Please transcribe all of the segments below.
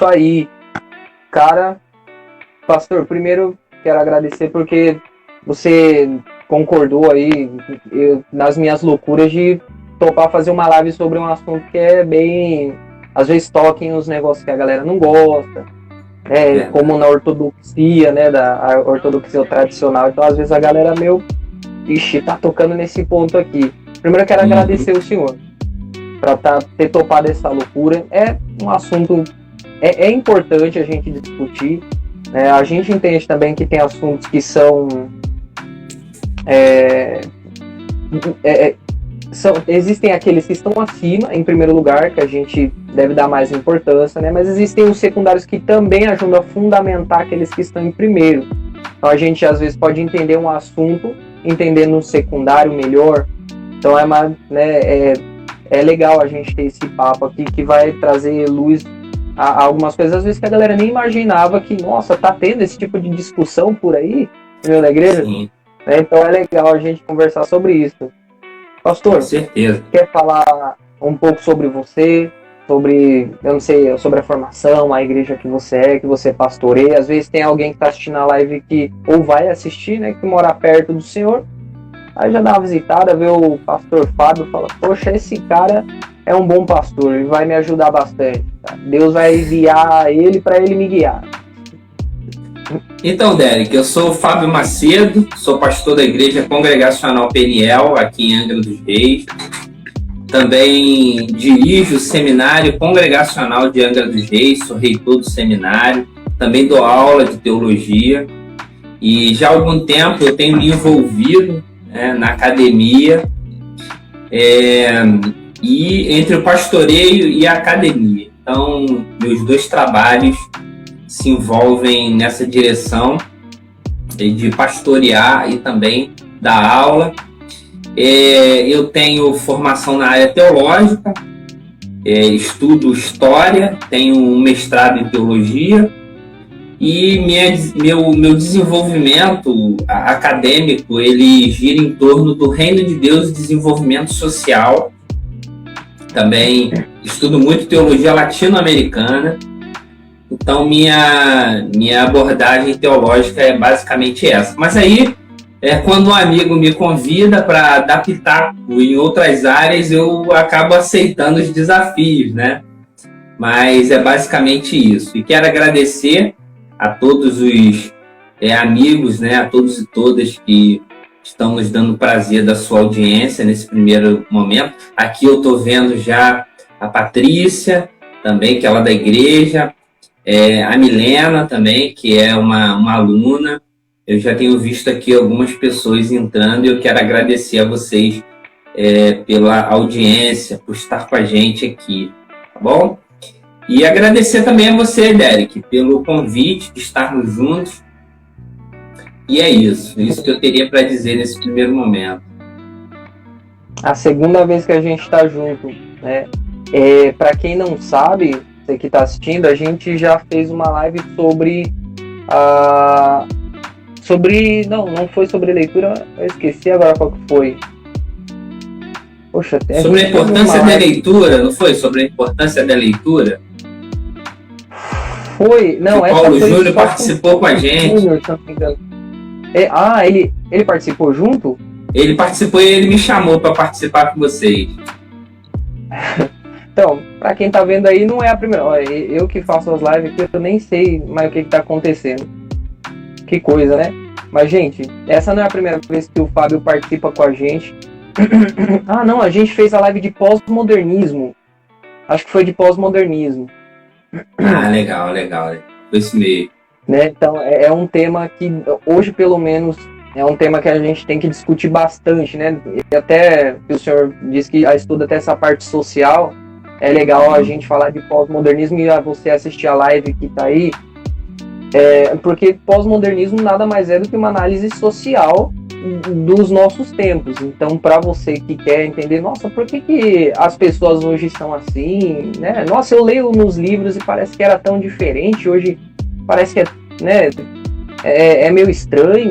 Isso aí. Cara, pastor, primeiro quero agradecer porque você concordou aí nas minhas loucuras de topar fazer uma live sobre um assunto que é bem... Às vezes toca em uns negócios que a galera não gosta, como na ortodoxia, né, da ortodoxia tradicional. Então, às vezes a galera tá tocando nesse ponto aqui. Primeiro eu quero agradecer o senhor para ter topado essa loucura. É um assunto... É importante a gente discutir. A gente entende também que tem assuntos que são... existem aqueles que estão acima, em primeiro lugar, que a gente deve dar mais importância, né? Mas existem os secundários que também ajudam a fundamentar aqueles que estão em primeiro. Então a gente às vezes pode entender um assunto, entendendo o secundário melhor. Então é legal a gente ter esse papo aqui que vai trazer luz a algumas coisas, às vezes, que a galera nem imaginava que, nossa, tá tendo esse tipo de discussão por aí, no meio da igreja. Sim. Então é legal a gente conversar sobre isso. Pastor, com certeza. Quer falar um pouco sobre você, sobre a formação, a igreja que você pastoreia? Às vezes tem alguém que está assistindo a live que, ou vai assistir, né, que mora perto do senhor, aí já dá uma visitada, vê o pastor Fábio e fala, poxa, esse cara é um bom pastor, ele vai me ajudar bastante. Tá? Deus vai enviar ele para ele me guiar. Então, Derek, eu sou o Fábio Macedo, sou pastor da Igreja Congregacional Peniel, aqui em Angra dos Reis. Também dirijo o Seminário Congregacional de Angra dos Reis, sou reitor do seminário. Também dou aula de teologia. E já há algum tempo eu tenho me envolvido, na academia, e entre o pastoreio e a academia. Então, meus dois trabalhos se envolvem nessa direção de pastorear e também dar aula. Eu tenho formação na área teológica, estudo história, tenho um mestrado em teologia e meu desenvolvimento acadêmico ele gira em torno do Reino de Deus e desenvolvimento social. Também estudo muito teologia latino-americana. Então, minha abordagem teológica é basicamente essa. Mas aí, quando um amigo me convida para dar pitaco em outras áreas, eu acabo aceitando os desafios, né? Mas é basicamente isso. E quero agradecer a todos os amigos, né? A todos e todas que estão nos dando prazer da sua audiência nesse primeiro momento. Aqui eu estou vendo já a Patrícia, também, que é lá da igreja, a Milena também, que é uma aluna. Eu já tenho visto aqui algumas pessoas entrando e eu quero agradecer a vocês pela audiência, por estar com a gente aqui, tá bom? E agradecer também a você, Derek, pelo convite de estarmos juntos. E é isso que eu teria para dizer nesse primeiro momento. A segunda vez que a gente está junto, né? Para quem não sabe, você que está assistindo, a gente já fez uma live não foi sobre leitura, eu esqueci agora qual que foi. Poxa, sobre a importância da leitura, não foi? Sobre a importância da leitura? Foi, não, o Paulo Júnior participou com a gente. Júnior, se não me engano. Ele participou junto? Ele participou e ele me chamou para participar com vocês. Então, para quem tá vendo aí, não é a primeira. Olha, eu que faço as lives aqui, eu nem sei mais o que tá acontecendo. Que coisa, né? Mas, gente, essa não é a primeira vez que o Fábio participa com a gente. Não, a gente fez a live de pós-modernismo. Acho que foi de pós-modernismo. Legal. Foi isso mesmo. Né? Então, é um tema que, hoje, pelo menos, é um tema que a gente tem que discutir bastante, né? E até que o senhor disse que estuda até essa parte social, é legal a gente falar de pós-modernismo e você assistir a live que tá aí, porque pós-modernismo nada mais é do que uma análise social dos nossos tempos. Então, para você que quer entender, nossa, por que as pessoas hoje são assim, né? Nossa, eu leio nos livros e parece que era tão diferente, hoje parece que é meio estranho.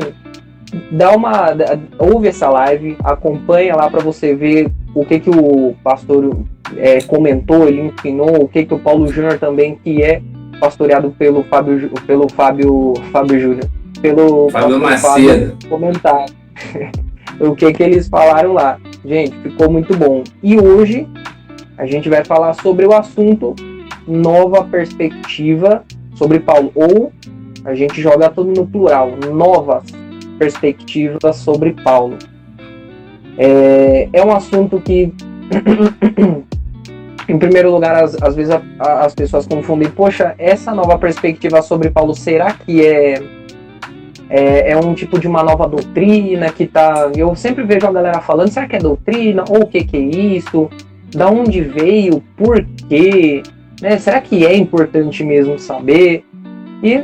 Ouve essa live, acompanha lá para você ver o que o pastor comentou, ele ensinou, o que o Paulo Júnior também, que é pastoreado pelo Fábio Júnior, pelo Fábio Macedo. Fábio comentar o que eles falaram lá. Gente, ficou muito bom. E hoje a gente vai falar sobre o assunto nova perspectiva sobre Paulo, ou a gente joga tudo no plural, novas perspectivas sobre Paulo. É um assunto que em primeiro lugar, às vezes as pessoas confundem, poxa, essa nova perspectiva sobre Paulo, será que é um tipo de uma nova doutrina que tá... Eu sempre vejo a galera falando, será que é doutrina? Ou o que é isso? Da onde veio? Por quê? Né? Será que é importante mesmo saber? E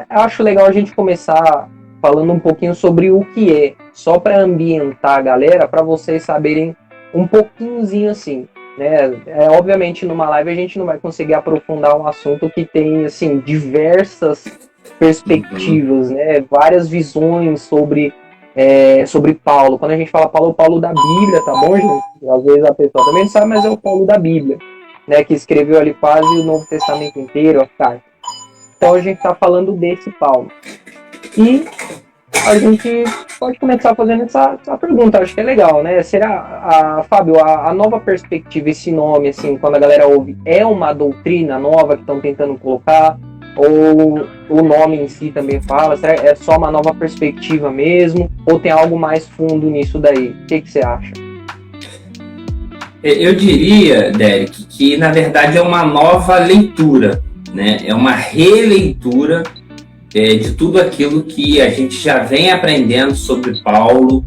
acho legal a gente começar falando um pouquinho sobre o que é, só para ambientar a galera, para vocês saberem um pouquinhozinho assim. Né? Obviamente numa live a gente não vai conseguir aprofundar um assunto que tem assim, diversas perspectivas, né? Várias visões sobre Paulo. Quando a gente fala Paulo, o Paulo da Bíblia, tá bom, gente? Às vezes a pessoa também não sabe, mas é o Paulo da Bíblia, né? Que escreveu ali quase o Novo Testamento inteiro, a carta. Então a gente tá falando desse Paulo. E a gente pode começar fazendo essa pergunta, acho que é legal, né? Será, Fábio, a nova perspectiva, esse nome, assim, quando a galera ouve, é uma doutrina nova que estão tentando colocar? Ou o nome em si também fala? Será que é só uma nova perspectiva mesmo? Ou tem algo mais fundo nisso daí? O que você acha? Eu diria, Derek, que na verdade é uma nova leitura, né? É uma releitura de tudo aquilo que a gente já vem aprendendo sobre Paulo,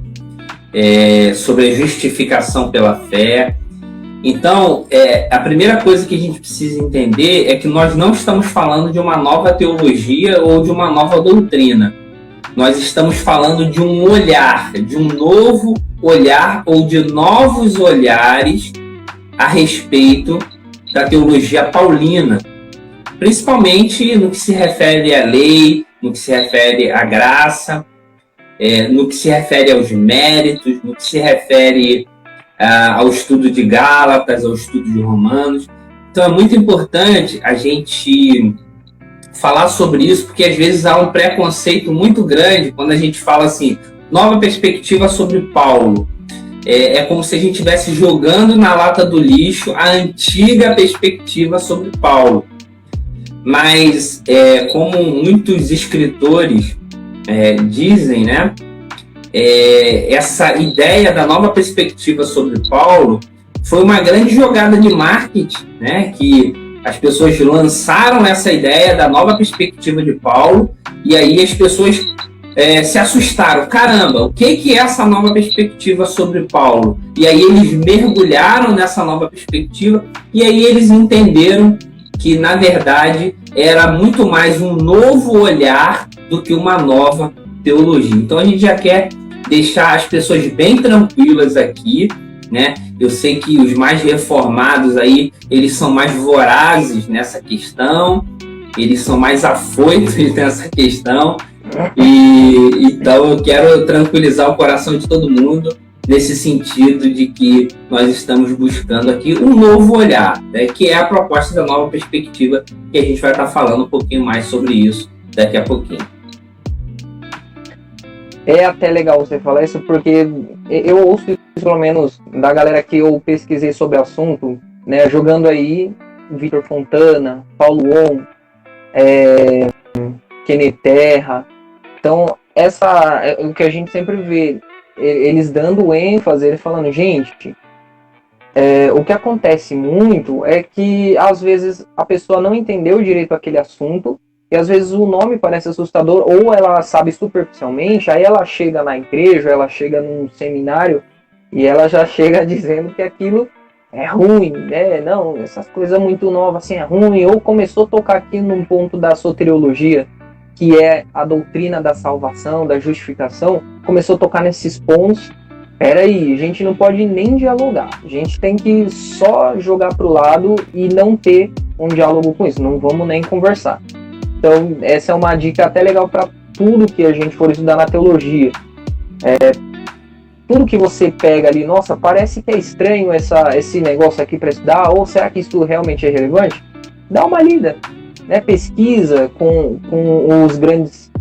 sobre a justificação pela fé. Então, a primeira coisa que a gente precisa entender é que nós não estamos falando de uma nova teologia ou de uma nova doutrina. Nós estamos falando de um olhar, de um novo olhar ou de novos olhares a respeito da teologia paulina, principalmente no que se refere à lei, no que se refere à graça, no que se refere aos méritos, no que se refere ao estudo de Gálatas, ao estudo de Romanos. Então é muito importante a gente falar sobre isso, porque às vezes há um preconceito muito grande quando a gente fala assim, nova perspectiva sobre Paulo. É como se a gente estivesse jogando na lata do lixo a antiga perspectiva sobre Paulo. Mas, como muitos escritores dizem, né, essa ideia da nova perspectiva sobre Paulo foi uma grande jogada de marketing, né, que as pessoas lançaram essa ideia da nova perspectiva de Paulo, e aí as pessoas se assustaram. Caramba, o que é essa nova perspectiva sobre Paulo? E aí eles mergulharam nessa nova perspectiva, e aí eles entenderam que, na verdade, era muito mais um novo olhar do que uma nova teologia. Então, a gente já quer deixar as pessoas bem tranquilas aqui, né? Eu sei que os mais reformados aí, eles são mais vorazes nessa questão, eles são mais afoitos nessa questão, e então eu quero tranquilizar o coração de todo mundo nesse sentido de que nós estamos buscando aqui um novo olhar, né, que é a proposta da nova perspectiva, que a gente vai estar falando um pouquinho mais sobre isso daqui a pouquinho. É até legal você falar isso, porque eu ouço isso, pelo menos, da galera que eu pesquisei sobre o assunto, né, jogando aí Vitor Fontana, Paulo On, Kenny Terra. Então, o que a gente sempre vê, eles dando ênfase, eles falando, gente, o que acontece muito é que, às vezes, a pessoa não entendeu direito aquele assunto, e às vezes o nome parece assustador, ou ela sabe superficialmente, aí ela chega na igreja, ela chega num seminário, e ela já chega dizendo que aquilo é ruim, né? Não, essas coisas muito novas assim é ruim, ou começou a tocar aqui num ponto da soteriologia, que é a doutrina da salvação, da justificação, começou a tocar nesses pontos. Peraí, a gente não pode nem dialogar, a gente tem que só jogar pro lado e não ter um diálogo com isso, não vamos nem conversar. Então, essa é uma dica até legal para tudo que a gente for estudar na teologia. Tudo que você pega ali, nossa, parece que é estranho esse negócio aqui para estudar, ou será que isso realmente é relevante? Dá uma lida. né, pesquisa com os grandes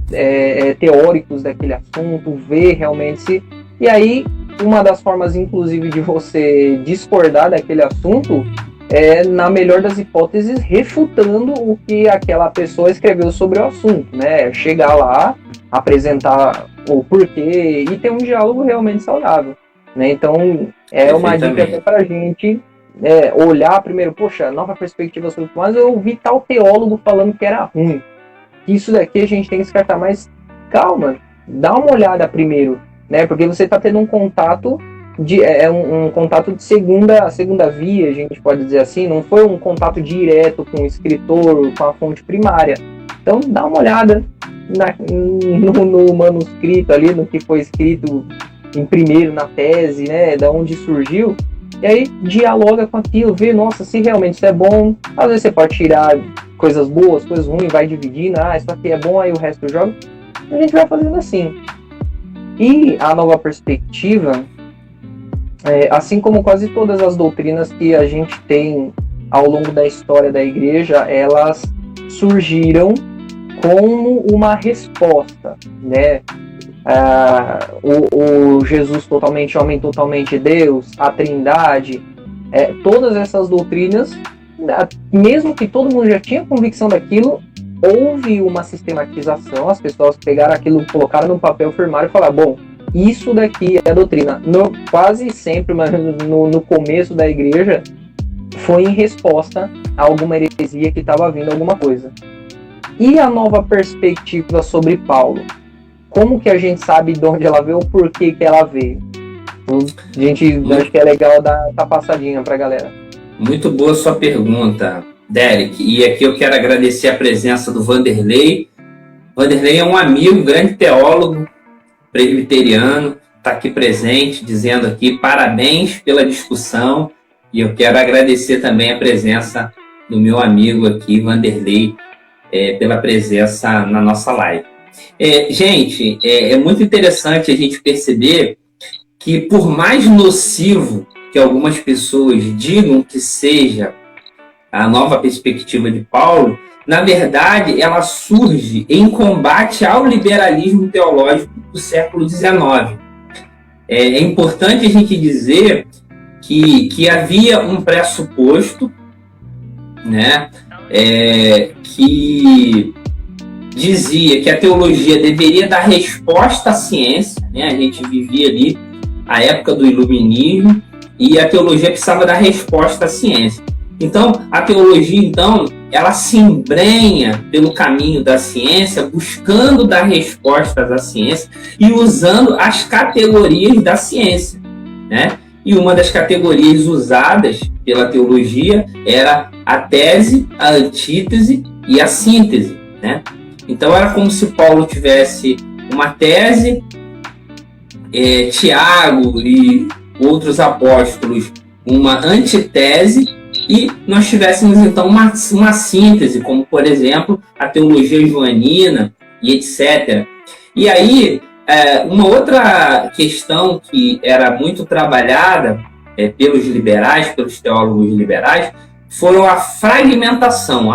teóricos daquele assunto, vê realmente se... E aí, uma das formas, inclusive, de você discordar daquele assunto é, na melhor das hipóteses, refutando o que aquela pessoa escreveu sobre o assunto, né? Chegar lá, apresentar o porquê e ter um diálogo realmente saudável, né? Então, é uma dica até pra gente olhar primeiro, poxa, nova perspectiva sobre o... Mas eu ouvi tal teólogo falando que era ruim. Isso daqui a gente tem que descartar, mas calma, dá uma olhada primeiro, né? Porque você está tendo um contato um contato de segunda via, a gente pode dizer assim, não foi um contato direto com o escritor, com a fonte primária. Então dá uma olhada no manuscrito ali, no que foi escrito em primeiro na tese, né? Da onde surgiu. E aí dialoga com aquilo, vê, nossa, se realmente isso é bom. Às vezes você pode tirar coisas boas, coisas ruins, vai dividindo, isso aqui é bom, aí o resto joga. A gente vai fazendo assim. E a nova perspectiva, assim como quase todas as doutrinas que a gente tem ao longo da história da igreja, elas surgiram como uma resposta, né? O Jesus totalmente homem, totalmente Deus, a Trindade, todas essas doutrinas, mesmo que todo mundo já tinha convicção daquilo, houve uma sistematização, as pessoas pegaram aquilo, colocaram no papel, firmaram e falaram, bom, isso daqui é a doutrina. Quase sempre, mas no começo da igreja, foi em resposta a alguma heresia que estava vindo alguma coisa. E a nova perspectiva sobre Paulo? Como que a gente sabe de onde ela veio ou por que ela veio? A gente acho que é legal dar essa passadinha para a galera. Muito boa sua pergunta, Derek. E aqui eu quero agradecer a presença do Vanderlei. Vanderlei é um amigo, grande teólogo, presbiteriano, está aqui presente, dizendo aqui parabéns pela discussão. E eu quero agradecer também a presença do meu amigo aqui, Vanderlei, pela presença na nossa live. Gente, é muito interessante a gente perceber que, por mais nocivo que algumas pessoas digam que seja a nova perspectiva de Paulo, na verdade, ela surge em combate ao liberalismo teológico do século XIX. É importante a gente dizer que havia um pressuposto, né, que dizia que a teologia deveria dar resposta à ciência, né? A gente vivia ali a época do iluminismo e a teologia precisava dar resposta à ciência. Então, a teologia, ela se embrenha pelo caminho da ciência, buscando dar respostas à ciência e usando as categorias da ciência, né? E uma das categorias usadas pela teologia era a tese, a antítese e a síntese, né? Então, era como se Paulo tivesse uma tese, Tiago e outros apóstolos uma antitese, e nós tivéssemos, então, uma síntese, como, por exemplo, a teologia joanina e etc. E aí, uma outra questão que era muito trabalhada pelos liberais, pelos teólogos liberais, foram a fragmentação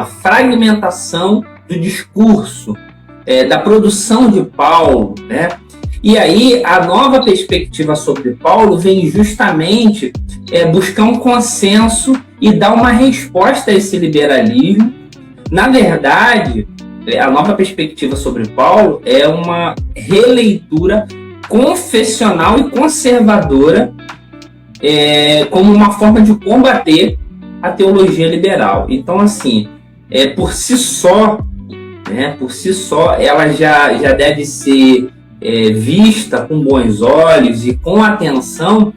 do discurso, da produção de Paulo, né? E aí, a nova perspectiva sobre Paulo vem justamente buscar um consenso e dar uma resposta a esse liberalismo. Na verdade, a nova perspectiva sobre Paulo é uma releitura confessional e conservadora como uma forma de combater a teologia liberal. Então, assim, por si só, ela já deve ser vista com bons olhos e com atenção,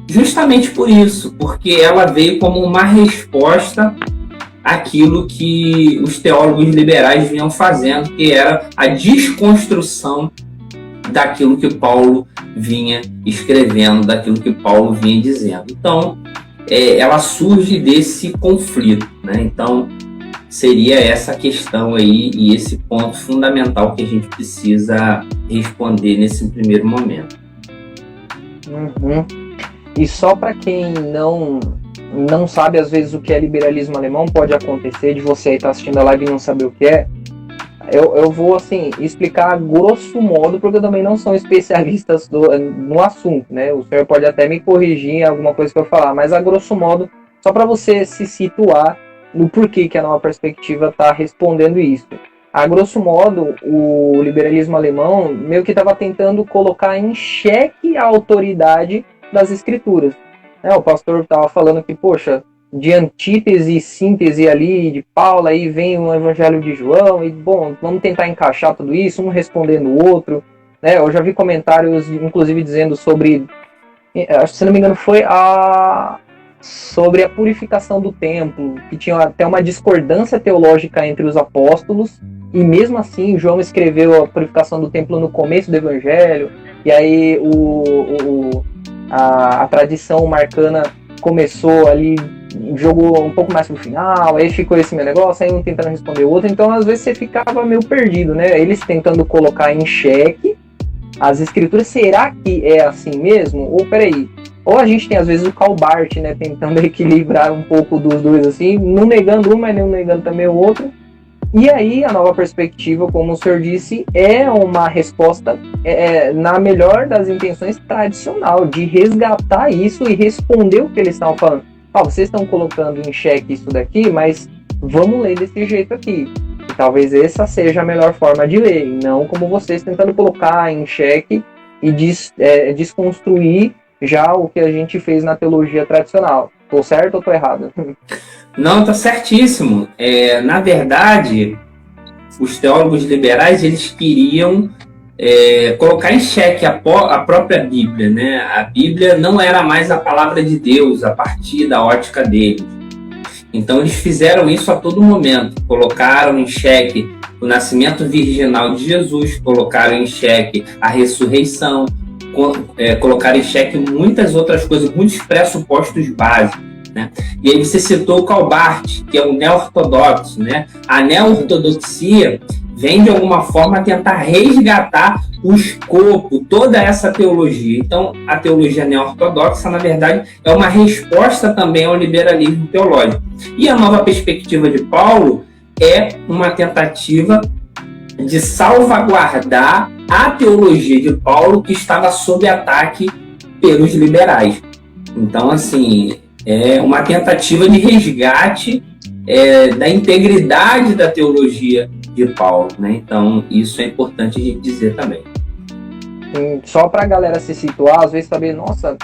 justamente por isso, porque ela veio como uma resposta àquilo que os teólogos liberais vinham fazendo, que era a desconstrução daquilo que Paulo vinha escrevendo, daquilo que Paulo vinha dizendo. Então, ela surge desse conflito, né? Então, seria essa questão aí e esse ponto fundamental que a gente precisa responder nesse primeiro momento. Uhum. E só para quem não sabe às vezes o que é liberalismo alemão, pode acontecer de você aí estar assistindo a live e não saber o que é. Eu vou, assim, explicar grosso modo, porque eu também não sou especialista no assunto, né? O senhor pode até me corrigir em alguma coisa que eu falar, mas a grosso modo, só para você se situar no porquê que a nova perspectiva está respondendo isso. A grosso modo, o liberalismo alemão meio que estava tentando colocar em xeque a autoridade das escrituras. O pastor estava falando que, poxa, de antítese e síntese ali de Paulo, aí vem o Evangelho de João, e bom, vamos tentar encaixar tudo isso, um respondendo o outro, né? Eu já vi comentários, inclusive, dizendo sobre, acho que se não me engano foi sobre a purificação do templo, que tinha até uma discordância teológica entre os apóstolos, e mesmo assim João escreveu a purificação do templo no começo do Evangelho, e aí a tradição marcana começou ali, jogou um pouco mais pro final, aí ficou esse meu negócio, aí um tentando responder o outro, então às vezes você ficava meio perdido, né? Eles tentando colocar em xeque as escrituras, será que é assim mesmo? Ou peraí, ou a gente tem às vezes o Calbart, né, tentando equilibrar um pouco dos dois assim, não negando um, mas não negando também o outro. E aí a nova perspectiva, como o senhor disse, é uma resposta na melhor das intenções tradicional, de resgatar isso e responder o que eles estavam falando. Vocês estão colocando em xeque isso daqui, mas vamos ler desse jeito aqui. E talvez essa seja a melhor forma de ler, e não como vocês tentando colocar em xeque e desconstruir já o que a gente fez na teologia tradicional. Tô certo ou tô errado? Não, tá certíssimo. Na verdade, os teólogos liberais, eles queriam colocar em xeque a própria Bíblia, né? A Bíblia não era mais a palavra de Deus a partir da ótica deles. Então eles fizeram isso a todo momento, colocaram em xeque o nascimento virginal de Jesus, colocaram em xeque a ressurreição, colocaram em xeque muitas outras coisas, muitos pressupostos básicos, né? E aí você citou o Calbart, que é um neo-ortodoxo, né? A neo-ortodoxia vem de alguma forma tentar resgatar o escopo, toda essa teologia. Então, a teologia neo-ortodoxa, na verdade, é uma resposta também ao liberalismo teológico. E a nova perspectiva de Paulo é uma tentativa de salvaguardar a teologia de Paulo, que estava sob ataque pelos liberais. Então, assim, é uma tentativa de resgate da integridade da teologia de Paulo, né? Então, isso é importante a gente dizer também. Só para a galera se situar, às vezes saber, nossa,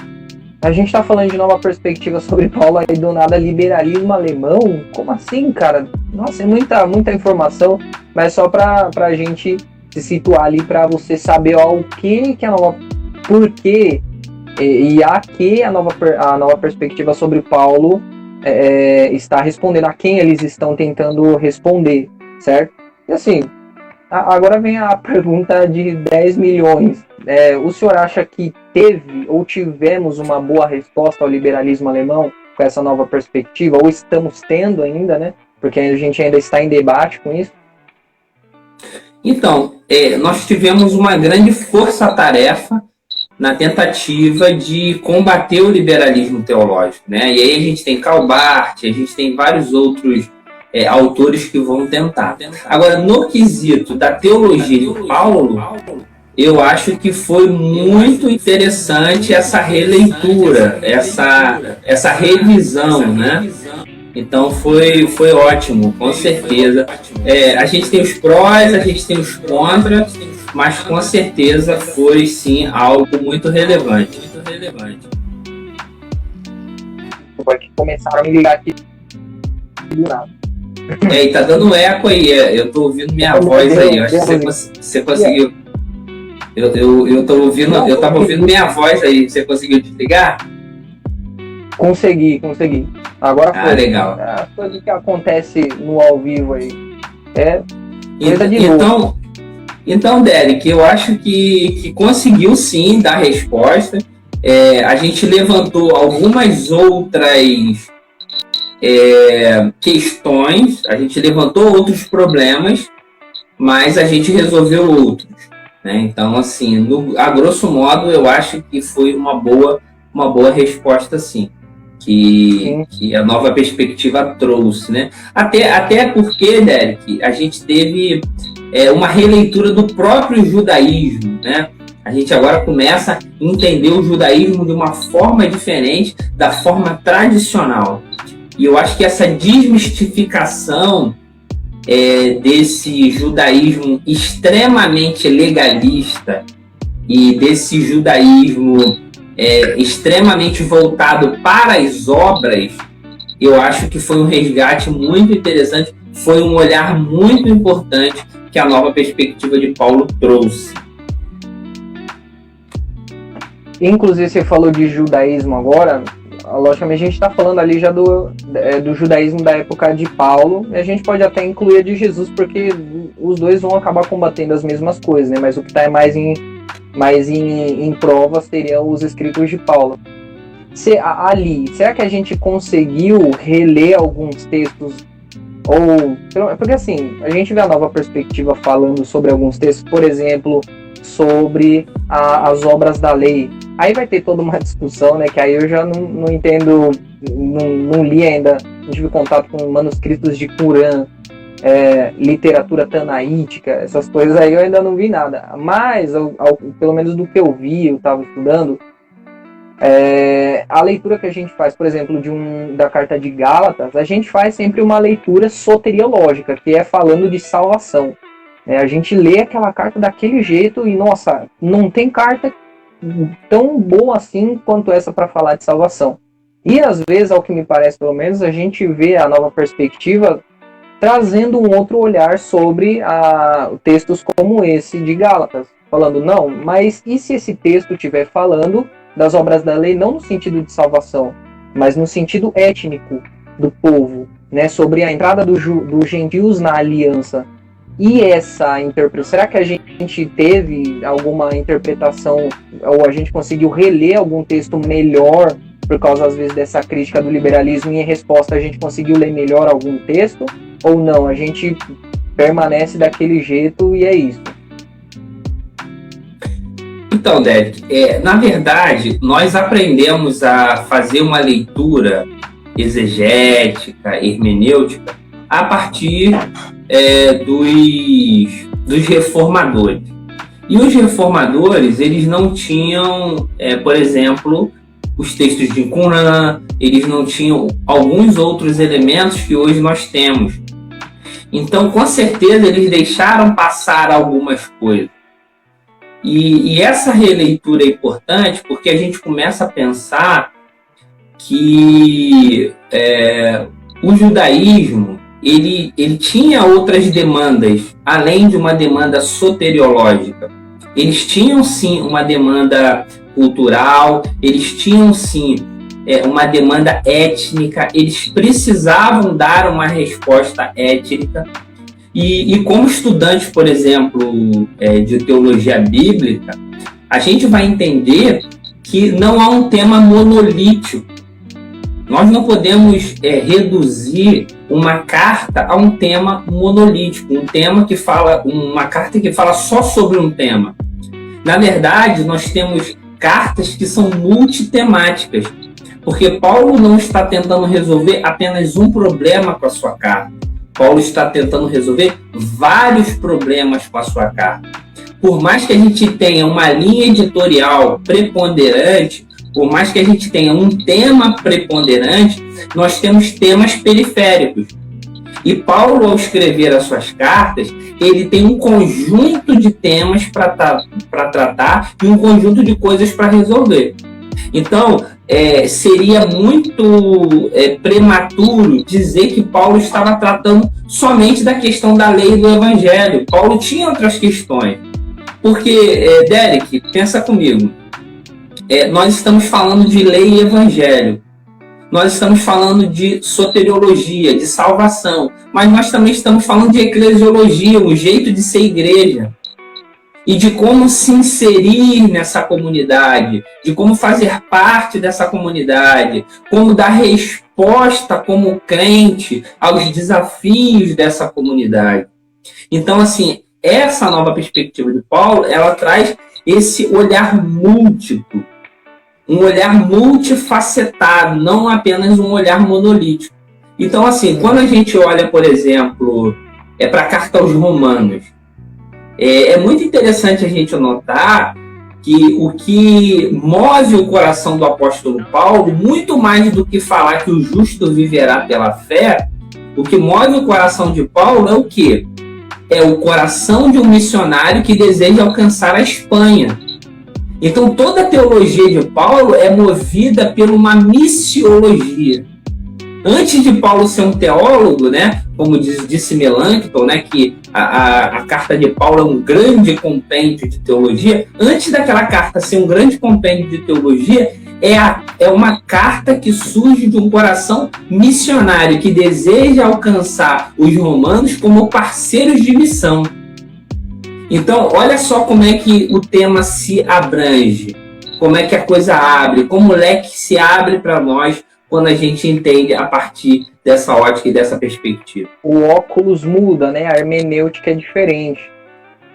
a gente está falando de nova perspectiva sobre Paulo, aí do nada liberalismo alemão? Como assim, cara? Nossa, é muita informação, mas só para a gente se situar ali, para você saber o que a nova... Por quê e a que a nova perspectiva sobre Paulo está respondendo, a quem eles estão tentando responder, certo? E assim, agora vem a pergunta de 10 milhões. O senhor acha que teve ou tivemos uma boa resposta ao liberalismo alemão com essa nova perspectiva? Ou estamos tendo ainda, né? Porque a gente ainda está em debate com isso. Então, nós tivemos uma grande força-tarefa na tentativa de combater o liberalismo teológico, né? E aí a gente tem Calbart, a gente tem vários outros autores que vão tentar. Agora, no quesito da teologia de Paulo, eu acho que foi muito interessante essa releitura, essa revisão, né? Então foi ótimo, com certeza. A gente tem os prós, a gente tem os contras, mas com certeza foi sim algo muito relevante. Porque começaram a me ligar aqui do nada. E tá dando eco aí, eu tô ouvindo minha voz aí, acho que você conseguiu. Eu tava ouvindo minha voz aí, você conseguiu desligar? Consegui. Agora foi. Legal. A coisa que acontece no ao vivo aí. Coisa de novo. Então, Derek, eu acho que conseguiu sim dar resposta. A gente levantou algumas outras questões, a gente levantou outros problemas, mas a gente resolveu outros, né? Então, assim, a grosso modo, eu acho que foi uma boa resposta, sim. que a nova perspectiva trouxe, né? Até porque, Derek, a gente teve uma releitura do próprio judaísmo, né? A gente agora começa a entender o judaísmo de uma forma diferente da forma tradicional. E eu acho que essa desmistificação desse judaísmo extremamente legalista e desse judaísmo extremamente voltado para as obras, eu acho que foi um resgate muito interessante, foi um olhar muito importante que a nova perspectiva de Paulo trouxe. Inclusive, você falou de judaísmo agora, logicamente a gente está falando ali já do judaísmo da época de Paulo, e a gente pode até incluir a de Jesus, porque os dois vão acabar combatendo as mesmas coisas, né? Mas o que está mais em prova seriam os escritos de Paulo. Ali, será que a gente conseguiu reler alguns textos? Porque assim, a gente vê a nova perspectiva falando sobre alguns textos, por exemplo, sobre as obras da lei. Aí vai ter toda uma discussão, né? Que aí eu já não entendo, não li ainda, não tive contato com manuscritos de Corã, literatura tanaítica, essas coisas aí eu ainda não vi nada. Mas, pelo menos do que eu vi, eu estava estudando, a leitura que a gente faz, por exemplo, da carta de Gálatas, a gente faz sempre uma leitura soteriológica, que é falando de salvação. A gente lê aquela carta daquele jeito e, nossa, não tem carta tão boa assim quanto essa para falar de salvação. E às vezes, ao que me parece pelo menos, a gente vê a nova perspectiva trazendo um outro olhar sobre textos como esse de Gálatas, falando, não, mas e se esse texto estiver falando das obras da lei, não no sentido de salvação, mas no sentido étnico do povo, né, sobre a entrada dos gentios na aliança. E essa interpretação, será que a gente teve alguma interpretação, ou a gente conseguiu reler algum texto melhor, por causa às vezes dessa crítica do liberalismo, e em resposta a gente conseguiu ler melhor algum texto? Ou não, a gente permanece daquele jeito e é isso? Então, Derek, na verdade, nós aprendemos a fazer uma leitura exegética, hermenêutica, a partir dos reformadores. E os reformadores, eles não tinham, por exemplo, os textos de Qumran, eles não tinham alguns outros elementos que hoje nós temos. Então, com certeza, eles deixaram passar algumas coisas. E essa releitura é importante porque a gente começa a pensar que o judaísmo ele tinha outras demandas, além de uma demanda soteriológica. Eles tinham, sim, uma demanda cultural, eles tinham, sim, uma demanda étnica, eles precisavam dar uma resposta étnica. E como estudante, por exemplo, de teologia bíblica, a gente vai entender que não há um tema monolítico. Nós não podemos reduzir uma carta a um tema monolítico, uma carta que fala só sobre um tema. Na verdade, nós temos cartas que são multitemáticas, porque Paulo não está tentando resolver apenas um problema com a sua carta. Paulo está tentando resolver vários problemas com a sua carta. Por mais que a gente tenha uma linha editorial preponderante, por mais que a gente tenha um tema preponderante, nós temos temas periféricos. E Paulo, ao escrever as suas cartas, ele tem um conjunto de temas para tratar e um conjunto de coisas para resolver. Então, seria muito prematuro dizer que Paulo estava tratando somente da questão da lei e do evangelho. Paulo tinha outras questões. Porque, Derek, pensa comigo, nós estamos falando de lei e evangelho. Nós estamos falando de soteriologia, de salvação, mas nós também estamos falando de eclesiologia, o jeito de ser igreja, e de como se inserir nessa comunidade, de como fazer parte dessa comunidade, como dar resposta como crente aos desafios dessa comunidade. Então, assim, essa nova perspectiva de Paulo, ela traz esse olhar múltiplo, um olhar multifacetado, não apenas um olhar monolítico. Então, assim, quando a gente olha, por exemplo, para a carta aos Romanos, é muito interessante a gente notar que o que move o coração do apóstolo Paulo, muito mais do que falar que o justo viverá pela fé, o que move o coração de Paulo é o quê? É o coração de um missionário que deseja alcançar a Espanha. Então, toda a teologia de Paulo é movida por uma missiologia. Antes de Paulo ser um teólogo, né, como disse Melanchthon, né, que a carta de Paulo é um grande compêndio de teologia, antes daquela carta ser um grande compêndio de teologia, é uma carta que surge de um coração missionário que deseja alcançar os romanos como parceiros de missão. Então, olha só como é que o tema se abrange, como é que a coisa abre, como o leque se abre para nós quando a gente entende a partir dessa ótica e dessa perspectiva. O óculos muda, né? A hermenêutica é diferente.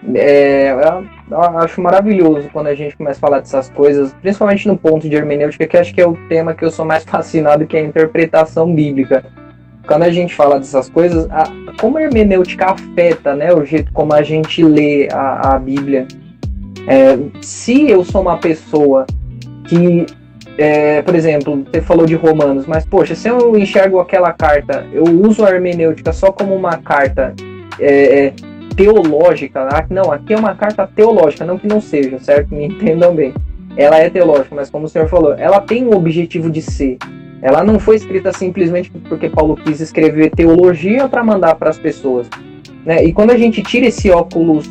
Eu acho maravilhoso quando a gente começa a falar dessas coisas, principalmente no ponto de hermenêutica, que acho que é o tema que eu sou mais fascinado, que é a interpretação bíblica. Quando a gente fala dessas coisas, como a hermenêutica afeta, né, o jeito como a gente lê a Bíblia. Se eu sou uma pessoa que, por exemplo, você falou de Romanos, mas, poxa, se eu enxergo aquela carta, eu uso a hermenêutica só como uma carta teológica, não, aqui é uma carta teológica, não que não seja, certo? Me entendam bem. Ela é teológica, mas como o senhor falou, ela tem um objetivo de ser. Ela não foi escrita simplesmente porque Paulo quis escrever teologia para mandar para as pessoas, né? E quando a gente tira esse óculos,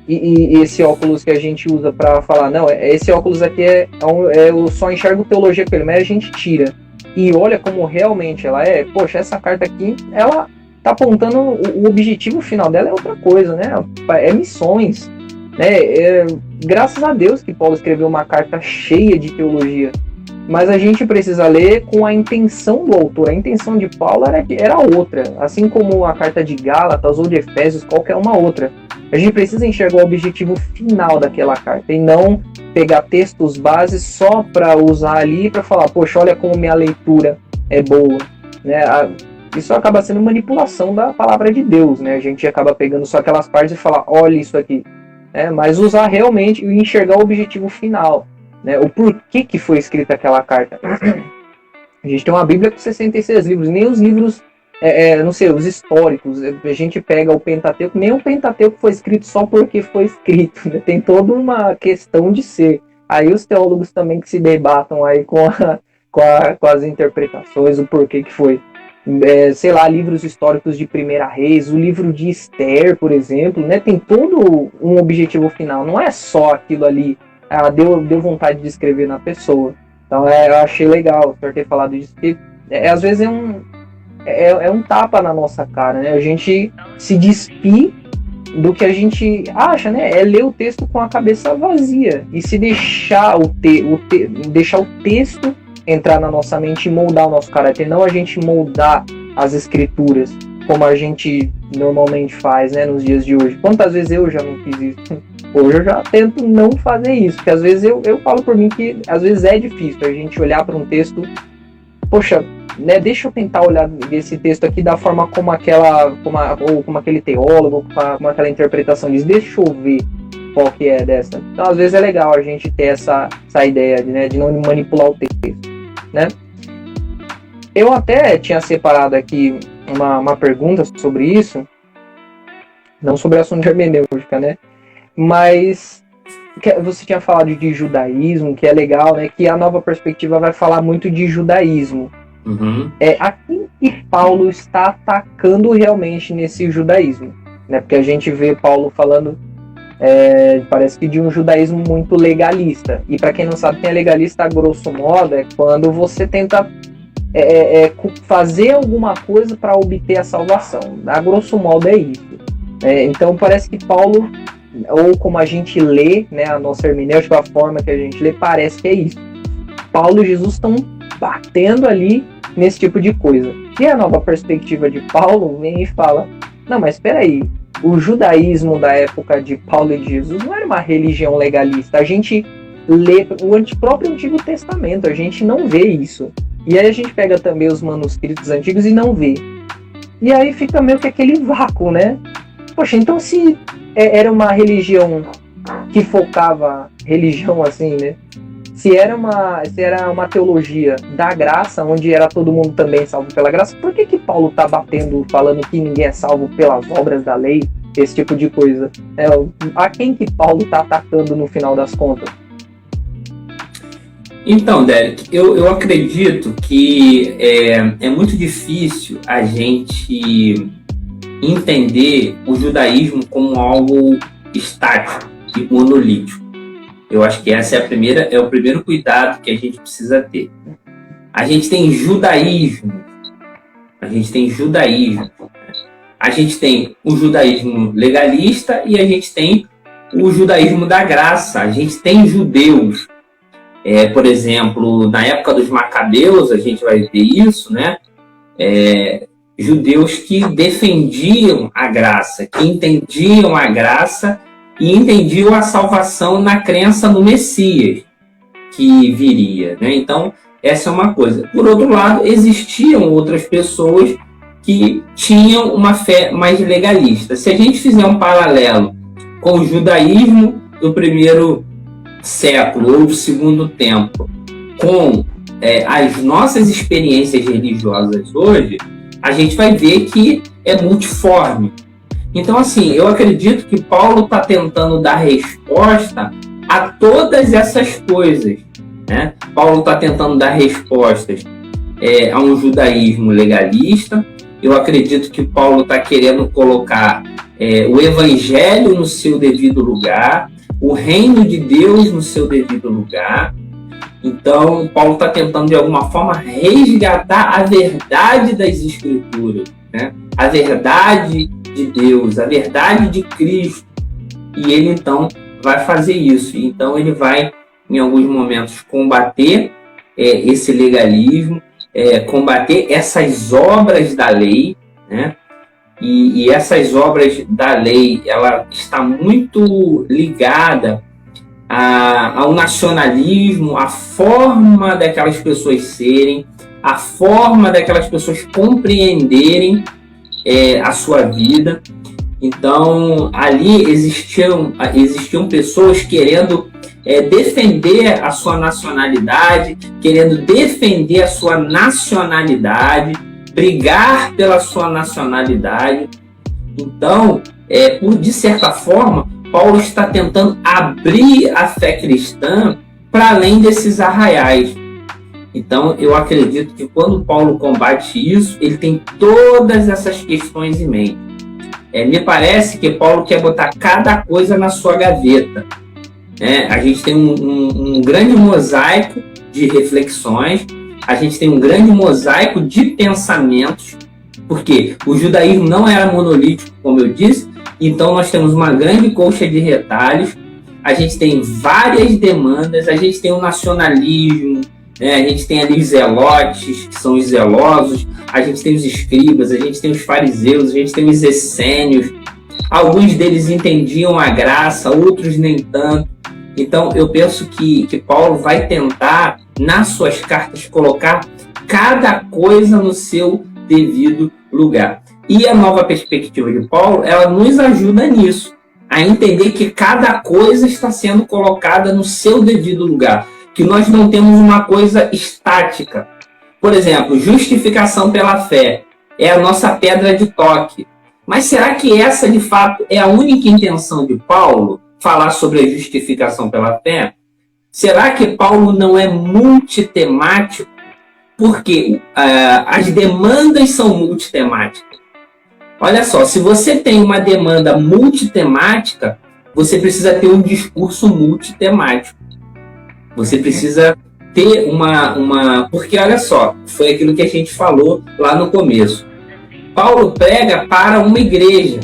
e esse óculos que a gente usa para falar, não, esse óculos aqui eu só enxergo teologia com ele, mas a gente tira e olha como realmente ela é. Poxa, essa carta aqui, ela tá apontando, o objetivo final dela é outra coisa, né? É missões, né? Graças a Deus que Paulo escreveu uma carta cheia de teologia, mas a gente precisa ler com a intenção do autor. A intenção de Paulo era outra, assim como a carta de Gálatas ou de Efésios, qualquer uma outra. A gente precisa enxergar o objetivo final daquela carta e não pegar textos bases só para usar ali para falar, poxa, olha como minha leitura é boa, né? Isso acaba sendo manipulação da palavra de Deus, né? A gente acaba pegando só aquelas partes e falar, olha isso aqui, né? Mas usar realmente e enxergar o objetivo final, né? O porquê que foi escrita aquela carta. A gente tem uma Bíblia com 66 livros, nem os livros, não sei, os históricos, a gente pega o Pentateuco, nem o Pentateuco foi escrito só porque foi escrito, né? Tem toda uma questão de ser. Aí os teólogos também que se debatam aí com as interpretações, o porquê que foi. Sei lá, livros históricos de Primeira Reis, o livro de Esther, por exemplo, né? Tem todo um objetivo final, não é só aquilo ali, ela deu vontade de escrever na pessoa. Então eu achei legal o senhor ter falado disso, porque às vezes é um tapa na nossa cara, né? A gente se despir do que a gente acha, né? É ler o texto com a cabeça vazia e se deixar deixar o texto entrar na nossa mente e moldar o nosso caráter, não a gente moldar as escrituras como a gente normalmente faz, né, nos dias de hoje. Quantas vezes eu já não fiz isso? Hoje eu já tento não fazer isso, porque às vezes eu falo por mim que às vezes é difícil a gente olhar para um texto, poxa, né, deixa eu tentar olhar esse texto aqui da forma como aquele teólogo, como aquela interpretação diz, deixa eu ver qual que é dessa. Então às vezes é legal a gente ter essa ideia de não manipular o texto, né? Eu até tinha separado aqui uma pergunta sobre isso, não sobre o assunto de hermenêutica, né? Mas você tinha falado de judaísmo, que é legal, né? Que a nova perspectiva vai falar muito de judaísmo. Uhum. Aqui que Paulo está atacando realmente nesse judaísmo, né? Porque a gente vê Paulo falando, parece que de um judaísmo muito legalista. E para quem não sabe, quem é legalista, a grosso modo, é quando você tenta fazer alguma coisa para obter a salvação. A grosso modo é isso. Então parece que Paulo, ou como a gente lê, né, a nossa hermenêutica, a forma que a gente lê, parece que é isso. Paulo e Jesus estão batendo ali nesse tipo de coisa. E a nova perspectiva de Paulo vem e fala, não, mas espera aí, o judaísmo da época de Paulo e de Jesus não era uma religião legalista. A gente lê o próprio Antigo Testamento, a gente não vê isso. E aí a gente pega também os manuscritos antigos e não vê. E aí fica meio que aquele vácuo, né? Poxa, então se era uma religião que focava, religião assim, né? Se era uma teologia da graça, onde era todo mundo também salvo pela graça, por que Paulo tá batendo, falando que ninguém é salvo pelas obras da lei, esse tipo de coisa? A quem que Paulo tá atacando no final das contas? Então, Derek, eu acredito que é muito difícil a gente entender o judaísmo como algo estático e monolítico. Eu acho que essa é o primeiro cuidado que a gente precisa ter. A gente tem judaísmo. A gente tem o judaísmo legalista e a gente tem o judaísmo da graça. A gente tem judeus. Por exemplo, na época dos Macabeus, a gente vai ver isso, né? Judeus que defendiam a graça, que entendiam a graça e entendiam a salvação na crença no Messias que viria, né? Então, essa é uma coisa. Por outro lado, existiam outras pessoas que tinham uma fé mais legalista. Se a gente fizer um paralelo com o judaísmo do primeiro século ou do segundo tempo com as nossas experiências religiosas hoje, a gente vai ver que é multiforme. Então, assim, eu acredito que Paulo está tentando dar resposta a todas essas coisas, né? Paulo está tentando dar respostas a um judaísmo legalista. Eu acredito que Paulo está querendo colocar o evangelho no seu devido lugar, o reino de Deus no seu devido lugar. Então, Paulo está tentando, de alguma forma, resgatar a verdade das Escrituras, né? A verdade de Deus, a verdade de Cristo. E ele, então, vai fazer isso. Então, ele vai, em alguns momentos, combater esse legalismo, combater essas obras da lei, né? E essas obras da lei, ela está muito ligada ao nacionalismo, à forma daquelas pessoas serem, a forma daquelas pessoas compreenderem a sua vida. Então, ali existiam pessoas querendo defender a sua nacionalidade, querendo defender a sua nacionalidade, brigar pela sua nacionalidade. Então, de certa forma, Paulo está tentando abrir a fé cristã para além desses arraiais. Então, eu acredito que quando Paulo combate isso, ele tem todas essas questões em mente. Me parece que Paulo quer botar cada coisa na sua gaveta. A gente tem um grande mosaico de reflexões, a gente tem um grande mosaico de pensamentos, porque o judaísmo não era monolítico, como eu disse, então nós temos uma grande colcha de retalhos, a gente tem várias demandas, a gente tem o nacionalismo, a gente tem ali os zelotes, que são os zelosos, a gente tem os escribas, a gente tem os fariseus, a gente tem os essênios. Alguns deles entendiam a graça, outros nem tanto. Então, eu penso que Paulo vai tentar, nas suas cartas, colocar cada coisa no seu devido lugar. E a nova perspectiva de Paulo, ela nos ajuda nisso, a entender que cada coisa está sendo colocada no seu devido lugar, que nós não temos uma coisa estática. Por exemplo, justificação pela fé é a nossa pedra de toque. Mas será que essa, de fato, é a única intenção de Paulo, falar sobre a justificação pela fé? Será que Paulo não é multitemático? Porque as demandas são multitemáticas. Olha só, se você tem uma demanda multitemática, você precisa ter um discurso multitemático. Você precisa ter Porque, olha só, foi aquilo que a gente falou lá no começo. Paulo prega para uma igreja.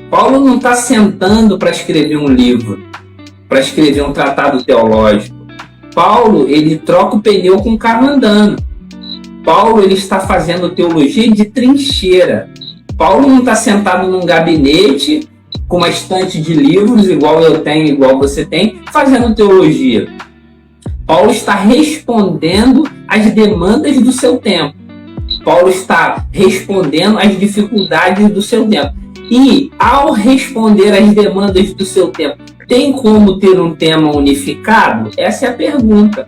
Paulo não está sentando para escrever um livro, para escrever um tratado teológico. Paulo, ele troca o pneu com o carro andando. Paulo, ele está fazendo teologia de trincheira. Paulo não está sentado num gabinete com uma estante de livros, igual eu tenho, igual você tem, fazendo teologia. Paulo está respondendo às demandas do seu tempo. Paulo está respondendo às dificuldades do seu tempo. E, ao responder às demandas do seu tempo, tem como ter um tema unificado? Essa é a pergunta.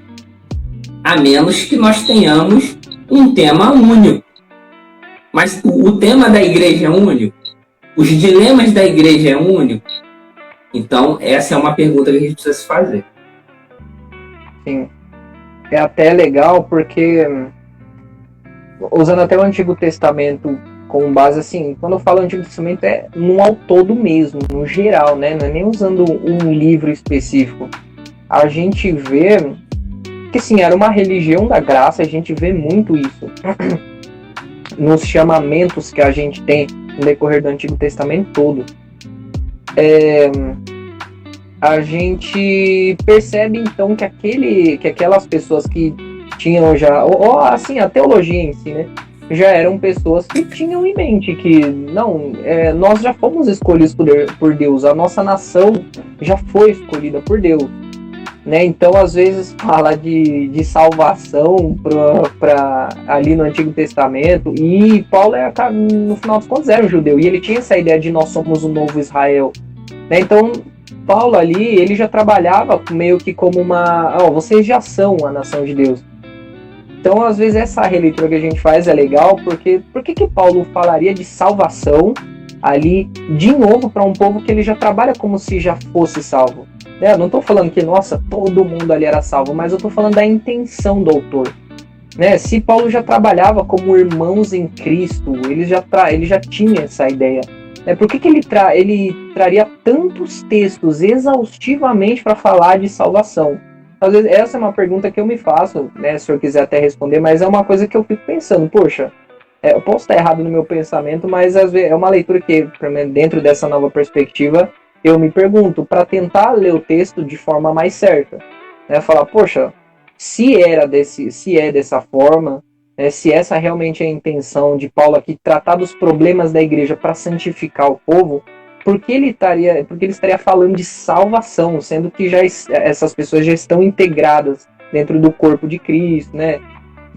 A menos que nós tenhamos um tema único. Mas o tema da igreja é único? Os dilemas da igreja é único? Então, essa é uma pergunta que a gente precisa se fazer. Sim. É até legal porque, usando até o Antigo Testamento como base, assim, quando eu falo Antigo Testamento é no ao todo mesmo, no geral, né? Não é nem usando um livro específico. A gente vê que, assim, era uma religião da graça, a gente vê muito isso nos chamamentos que a gente tem no decorrer do Antigo Testamento todo. A gente percebe, então, que aquelas pessoas que tinham já, ou assim, a teologia em si, né, já eram pessoas que tinham em mente que, não, nós já fomos escolhidos por Deus, a nossa nação já foi escolhida por Deus, né? Então, às vezes, fala de salvação ali no Antigo Testamento, e Paulo, no final dos contos, era um judeu, e ele tinha essa ideia de nós somos o novo Israel, né? Então, Paulo ali, ele já trabalhava meio que como vocês já são a nação de Deus. Então, às vezes, essa releitura que a gente faz é legal, porque por que Paulo falaria de salvação ali, de novo, para um povo que ele já trabalha como se já fosse salvo? Eu não estou falando que, nossa, todo mundo ali era salvo, mas eu estou falando da intenção do autor. Né? Se Paulo já trabalhava como irmãos em Cristo, ele já tinha essa ideia. Por que ele traria tantos textos exaustivamente para falar de salvação? Às vezes, essa é uma pergunta que eu me faço, né, se eu quiser até responder, mas é uma coisa que eu fico pensando, poxa, eu posso estar errado no meu pensamento, mas às vezes é uma leitura que, dentro dessa nova perspectiva, eu me pergunto, para tentar ler o texto de forma mais certa. Né, falar, poxa, se é dessa forma, se essa realmente é a intenção de Paulo aqui, tratar dos problemas da igreja para santificar o povo, porque ele estaria falando de salvação, sendo que essas pessoas já estão integradas dentro do corpo de Cristo, né?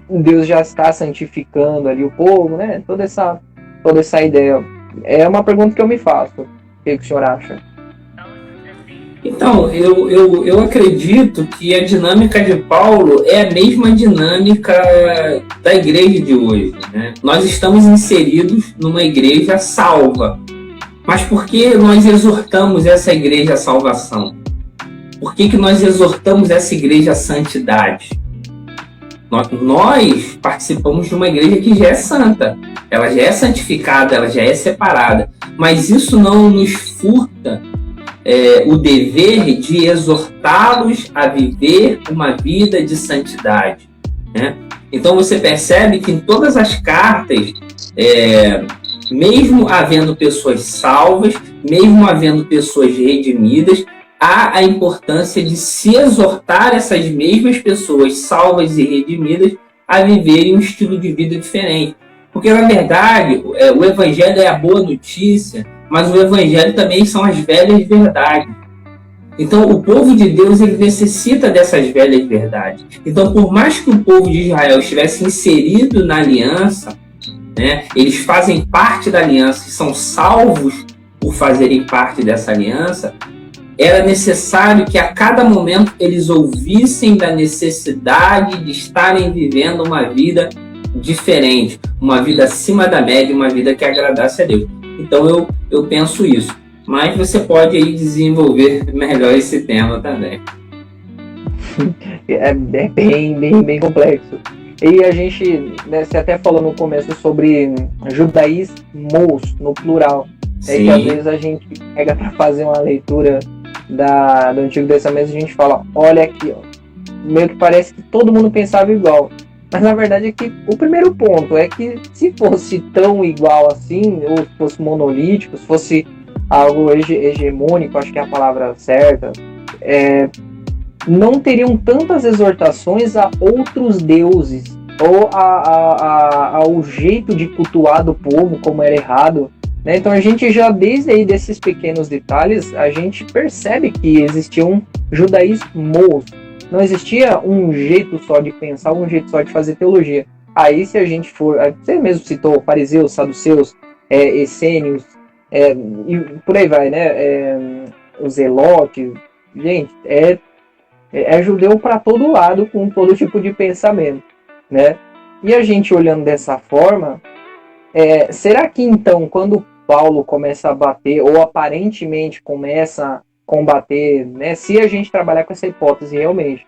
Deus já está santificando ali o povo, né? Toda essa ideia. É uma pergunta que eu me faço. O que o senhor acha? Então, eu acredito que a dinâmica de Paulo é a mesma dinâmica da igreja de hoje, né? Nós estamos inseridos numa igreja salva. Mas por que nós exortamos essa igreja à salvação? Por que nós exortamos essa igreja à santidade? Nós participamos de uma igreja que já é santa. Ela já é santificada, ela já é separada. Mas isso não nos furta o dever de exortá-los a viver uma vida de santidade, né? Então você percebe que em todas as cartas, mesmo havendo pessoas salvas, mesmo havendo pessoas redimidas, há a importância de se exortar essas mesmas pessoas salvas e redimidas a viverem um estilo de vida diferente. Porque, na verdade, o Evangelho é a boa notícia, mas o Evangelho também são as velhas verdades. Então, o povo de Deus ele necessita dessas velhas verdades. Então, por mais que o povo de Israel estivesse inserido na aliança, né, eles fazem parte da aliança e são salvos por fazerem parte dessa aliança, era necessário que a cada momento eles ouvissem da necessidade de estarem vivendo uma vida diferente, uma vida acima da média, uma vida que agradasse a Deus. Então eu penso isso, mas você pode aí desenvolver melhor esse tema também. É bem complexo. E a gente, né, você até falou no começo sobre judaísmos, no plural. É que às vezes a gente pega para fazer uma leitura do Antigo Testamento e a gente fala, olha aqui, ó, meio que parece que todo mundo pensava igual. Mas na verdade é que o primeiro ponto é que se fosse tão igual assim, ou fosse monolítico, se fosse algo hegemônico, acho que é a palavra certa, não teriam tantas exortações a outros deuses, ou ao jeito de cultuar do povo, como era errado, né? Então a gente já, desde aí desses pequenos detalhes, a gente percebe que existia um judaísmo. Não existia um jeito só de pensar, um jeito só de fazer teologia. Aí, se a gente for... Você mesmo citou fariseus, saduceus, essênios, e por aí vai, né? Os zelotes. Gente, é judeu para todo lado, com todo tipo de pensamento, né? E a gente olhando dessa forma, será que então, quando Paulo começa a bater, ou aparentemente começa a combater, né? Se a gente trabalhar com essa hipótese realmente,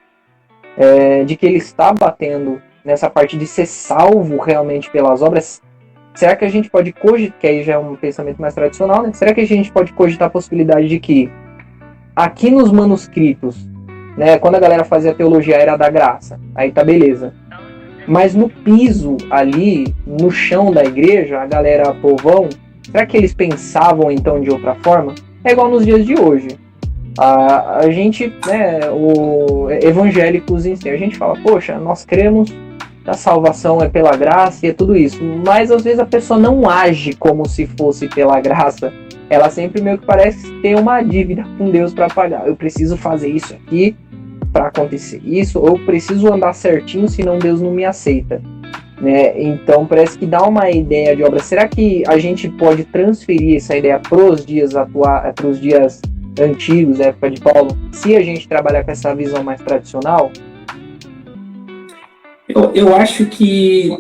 de que ele está batendo nessa parte de ser salvo realmente pelas obras, será que a gente pode cogitar, que aí já é um pensamento mais tradicional, né? Será que a gente pode cogitar a possibilidade de que aqui nos manuscritos, né, quando a galera fazia teologia era da graça, aí tá beleza. Mas no piso ali, no chão da igreja, a galera povão, será que eles pensavam então de outra forma? É igual nos dias de hoje. A gente, né, evangélicos em si, a gente fala, poxa, nós cremos, a salvação é pela graça e é tudo isso. Mas às vezes a pessoa não age como se fosse pela graça. Ela sempre meio que parece ter uma dívida com Deus para pagar. Eu preciso fazer isso aqui para acontecer isso, ou eu preciso andar certinho, senão Deus não me aceita, né? Então parece que dá uma ideia de obra. Será que a gente pode transferir essa ideia para os dias atuais, para os dias antigos, época de Paulo, se a gente trabalhar com essa visão mais tradicional? Eu acho que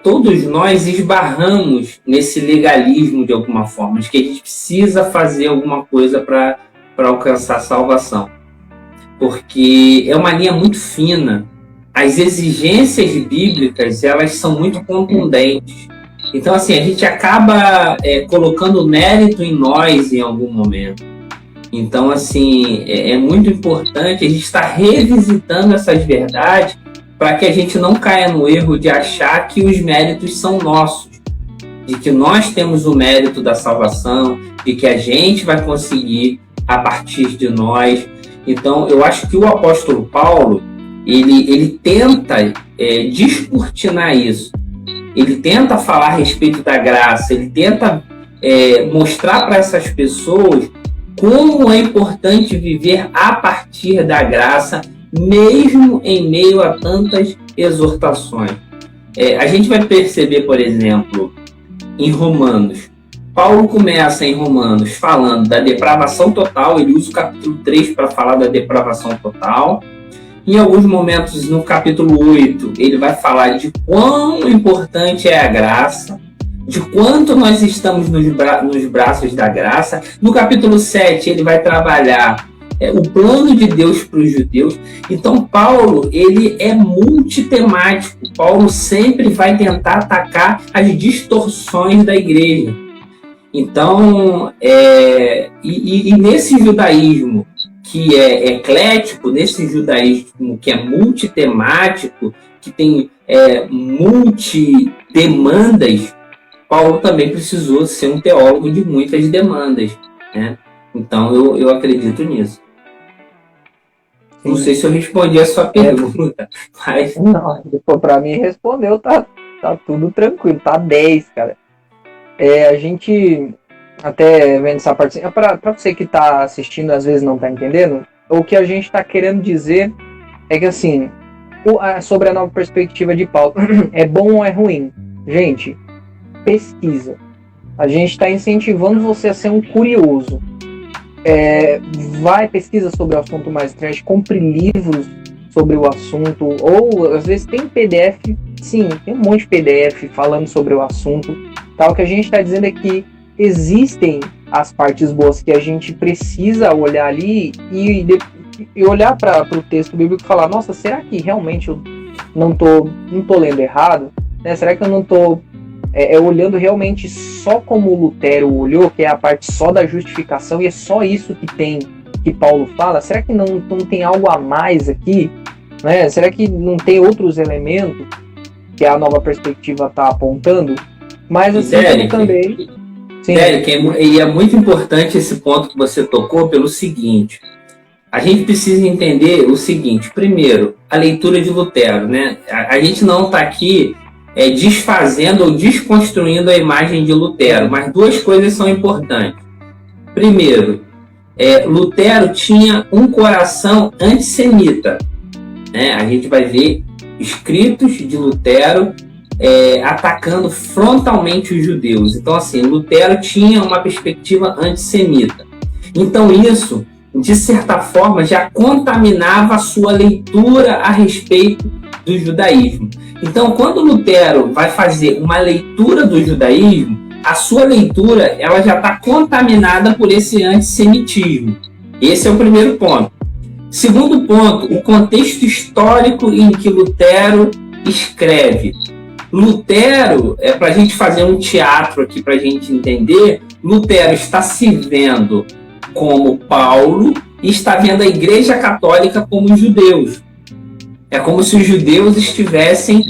todos nós esbarramos nesse legalismo de alguma forma, de que a gente precisa fazer alguma coisa para alcançar a salvação. Porque é uma linha muito fina. As exigências bíblicas, elas são muito contundentes. Então, assim, a gente acaba colocando mérito em nós em algum momento. Então, assim, é muito importante a gente estar revisitando essas verdades para que a gente não caia no erro de achar que os méritos são nossos, de que nós temos o mérito da salvação, de que a gente vai conseguir a partir de nós. Então, eu acho que o apóstolo Paulo, ele tenta descortinar isso. Ele tenta falar a respeito da graça, ele tenta mostrar para essas pessoas como é importante viver a partir da graça, mesmo em meio a tantas exortações. A gente vai perceber, por exemplo, em Romanos, Paulo começa em Romanos falando da depravação total, ele usa o capítulo 3 para falar da depravação total. Em alguns momentos, no capítulo 8, ele vai falar de quão importante é a graça, de quanto nós estamos nos braços da graça. No capítulo 7, ele vai trabalhar o plano de Deus para os judeus. Então, Paulo, ele é multitemático. Paulo sempre vai tentar atacar as distorções da igreja. Então, e nesse judaísmo que é eclético, nesse judaísmo que é multitemático, que tem multidemandas, Paulo também precisou ser um teólogo de muitas demandas, né? Então, eu acredito nisso. Sim. Não sei se eu respondi a sua pergunta, mas... Não, para mim respondeu, tá tudo tranquilo, tá 10, cara. A gente, até vendo essa parte, para você que tá assistindo, às vezes não tá entendendo, o que a gente tá querendo dizer é que, assim, sobre a nova perspectiva de Paulo, é bom ou é ruim? Gente, pesquisa. A gente está incentivando você a ser um curioso. Vai, pesquisa sobre o assunto mais trash, compre livros sobre o assunto, ou às vezes tem PDF, sim, tem um monte de PDF falando sobre o assunto. Tá? O que a gente está dizendo é que existem as partes boas que a gente precisa olhar ali e olhar para o texto bíblico e falar, nossa, será que realmente eu não tô lendo errado? Né? Será que eu não tô olhando realmente só como Lutero olhou, que é a parte só da justificação, e é só isso que Paulo fala? Será que não tem algo a mais aqui? Né? Será que não tem outros elementos que a nova perspectiva está apontando? Mas assim, Derek, também... Derek, e é muito importante esse ponto que você tocou pelo seguinte: a gente precisa entender o seguinte. Primeiro, a leitura de Lutero, né? A gente não está aqui desfazendo ou desconstruindo a imagem de Lutero, mas duas coisas são importantes. Primeiro, Lutero tinha um coração antissemita, né? A gente vai ver escritos de Lutero atacando frontalmente os judeus. Então, assim, Lutero tinha uma perspectiva antissemita. Então, isso, de certa forma, já contaminava a sua leitura a respeito do judaísmo. Então, quando Lutero vai fazer uma leitura do judaísmo, a sua leitura ela já está contaminada por esse antissemitismo. Esse é o primeiro ponto. Segundo ponto, o contexto histórico em que Lutero escreve. Lutero, para a gente fazer um teatro aqui, para a gente entender, Lutero está se vendo como Paulo e está vendo a Igreja Católica como os judeus. É como se os judeus estivessem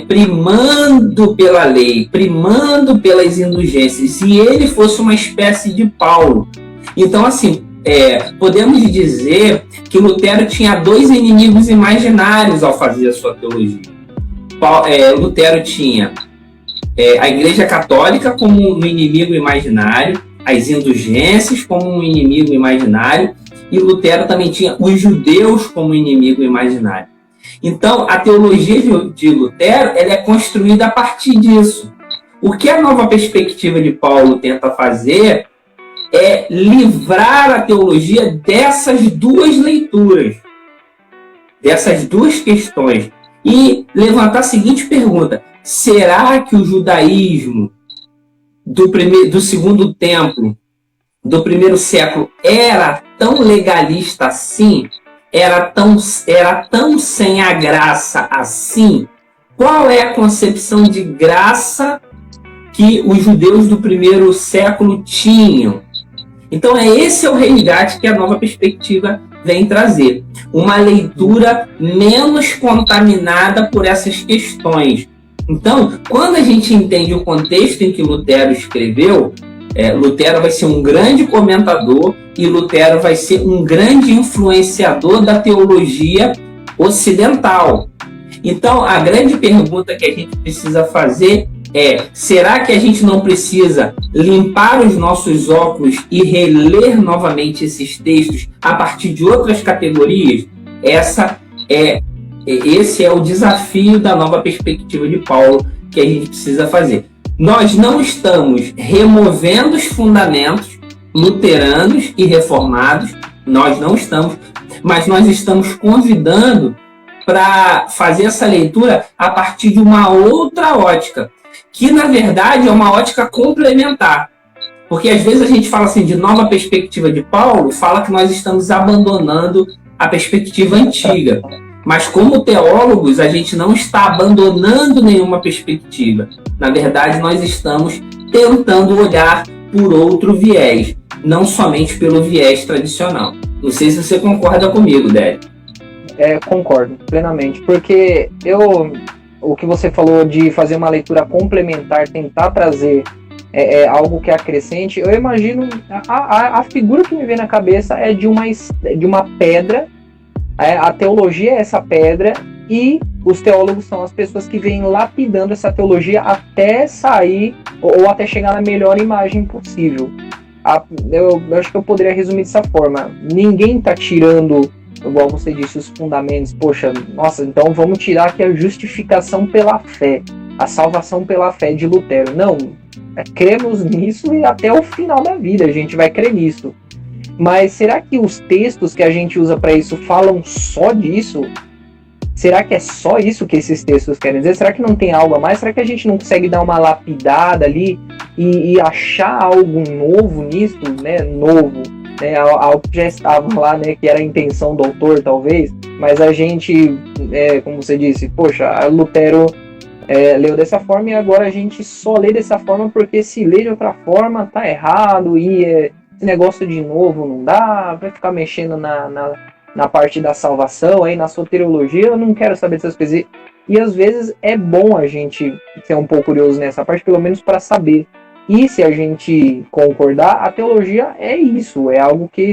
primando pela lei, primando pelas indulgências, e ele fosse uma espécie de Paulo. Então, assim, podemos dizer que Lutero tinha dois inimigos imaginários ao fazer a sua teologia. Lutero tinha a Igreja Católica como um inimigo imaginário, as indulgências como um inimigo imaginário, e Lutero também tinha os judeus como inimigo imaginário. Então, a teologia de Lutero ela é construída a partir disso. O que a nova perspectiva de Paulo tenta fazer é livrar a teologia dessas duas leituras, dessas duas questões, e levantar a seguinte pergunta: será que o judaísmo do segundo templo, do primeiro século, era tão legalista assim? Era tão sem a graça assim? Qual é a concepção de graça que os judeus do primeiro século tinham? Então, esse é o resgate que a nova perspectiva vem trazer. Uma leitura menos contaminada por essas questões. Então, quando a gente entende o contexto em que Lutero escreveu, Lutero vai ser um grande comentador e Lutero vai ser um grande influenciador da teologia ocidental. Então, a grande pergunta que a gente precisa fazer será que a gente não precisa limpar os nossos óculos e reler novamente esses textos a partir de outras categorias? Esse é o desafio da nova perspectiva de Paulo que a gente precisa fazer. Nós não estamos removendo os fundamentos luteranos e reformados, nós não estamos, mas nós estamos convidando para fazer essa leitura a partir de uma outra ótica, que na verdade é uma ótica complementar. Porque às vezes a gente fala assim de nova perspectiva de Paulo, fala que nós estamos abandonando a perspectiva antiga. Mas como teólogos, a gente não está abandonando nenhuma perspectiva. Na verdade, nós estamos tentando olhar por outro viés, não somente pelo viés tradicional. Não sei se você concorda comigo, Délio. Concordo plenamente, porque o que você falou de fazer uma leitura complementar, tentar trazer algo que acrescente, eu imagino, a figura que me vem na cabeça é de uma pedra. A teologia é essa pedra e os teólogos são as pessoas que vêm lapidando essa teologia até sair ou até chegar na melhor imagem possível. Eu acho que eu poderia resumir dessa forma. Ninguém está tirando, igual você disse, os fundamentos. Poxa, nossa, então vamos tirar aqui a justificação pela fé, a salvação pela fé de Lutero. Não, cremos nisso e até o final da vida a gente vai crer nisso. Mas será que os textos que a gente usa para isso falam só disso? Será que é só isso que esses textos querem dizer? Será que não tem algo a mais? Será que a gente não consegue dar uma lapidada ali e achar algo novo nisso, né? Novo, né? Algo que já estava lá, né? Que era a intenção do autor, talvez. Mas a gente, como você disse, poxa, Lutero leu dessa forma e agora a gente só lê dessa forma porque se lê de outra forma tá errado e esse negócio de novo não dá, vai ficar mexendo na parte da salvação, aí na soteriologia, eu não quero saber dessas coisas. E às vezes é bom a gente ser um pouco curioso nessa parte, pelo menos para saber. E se a gente concordar, a teologia é isso, é algo que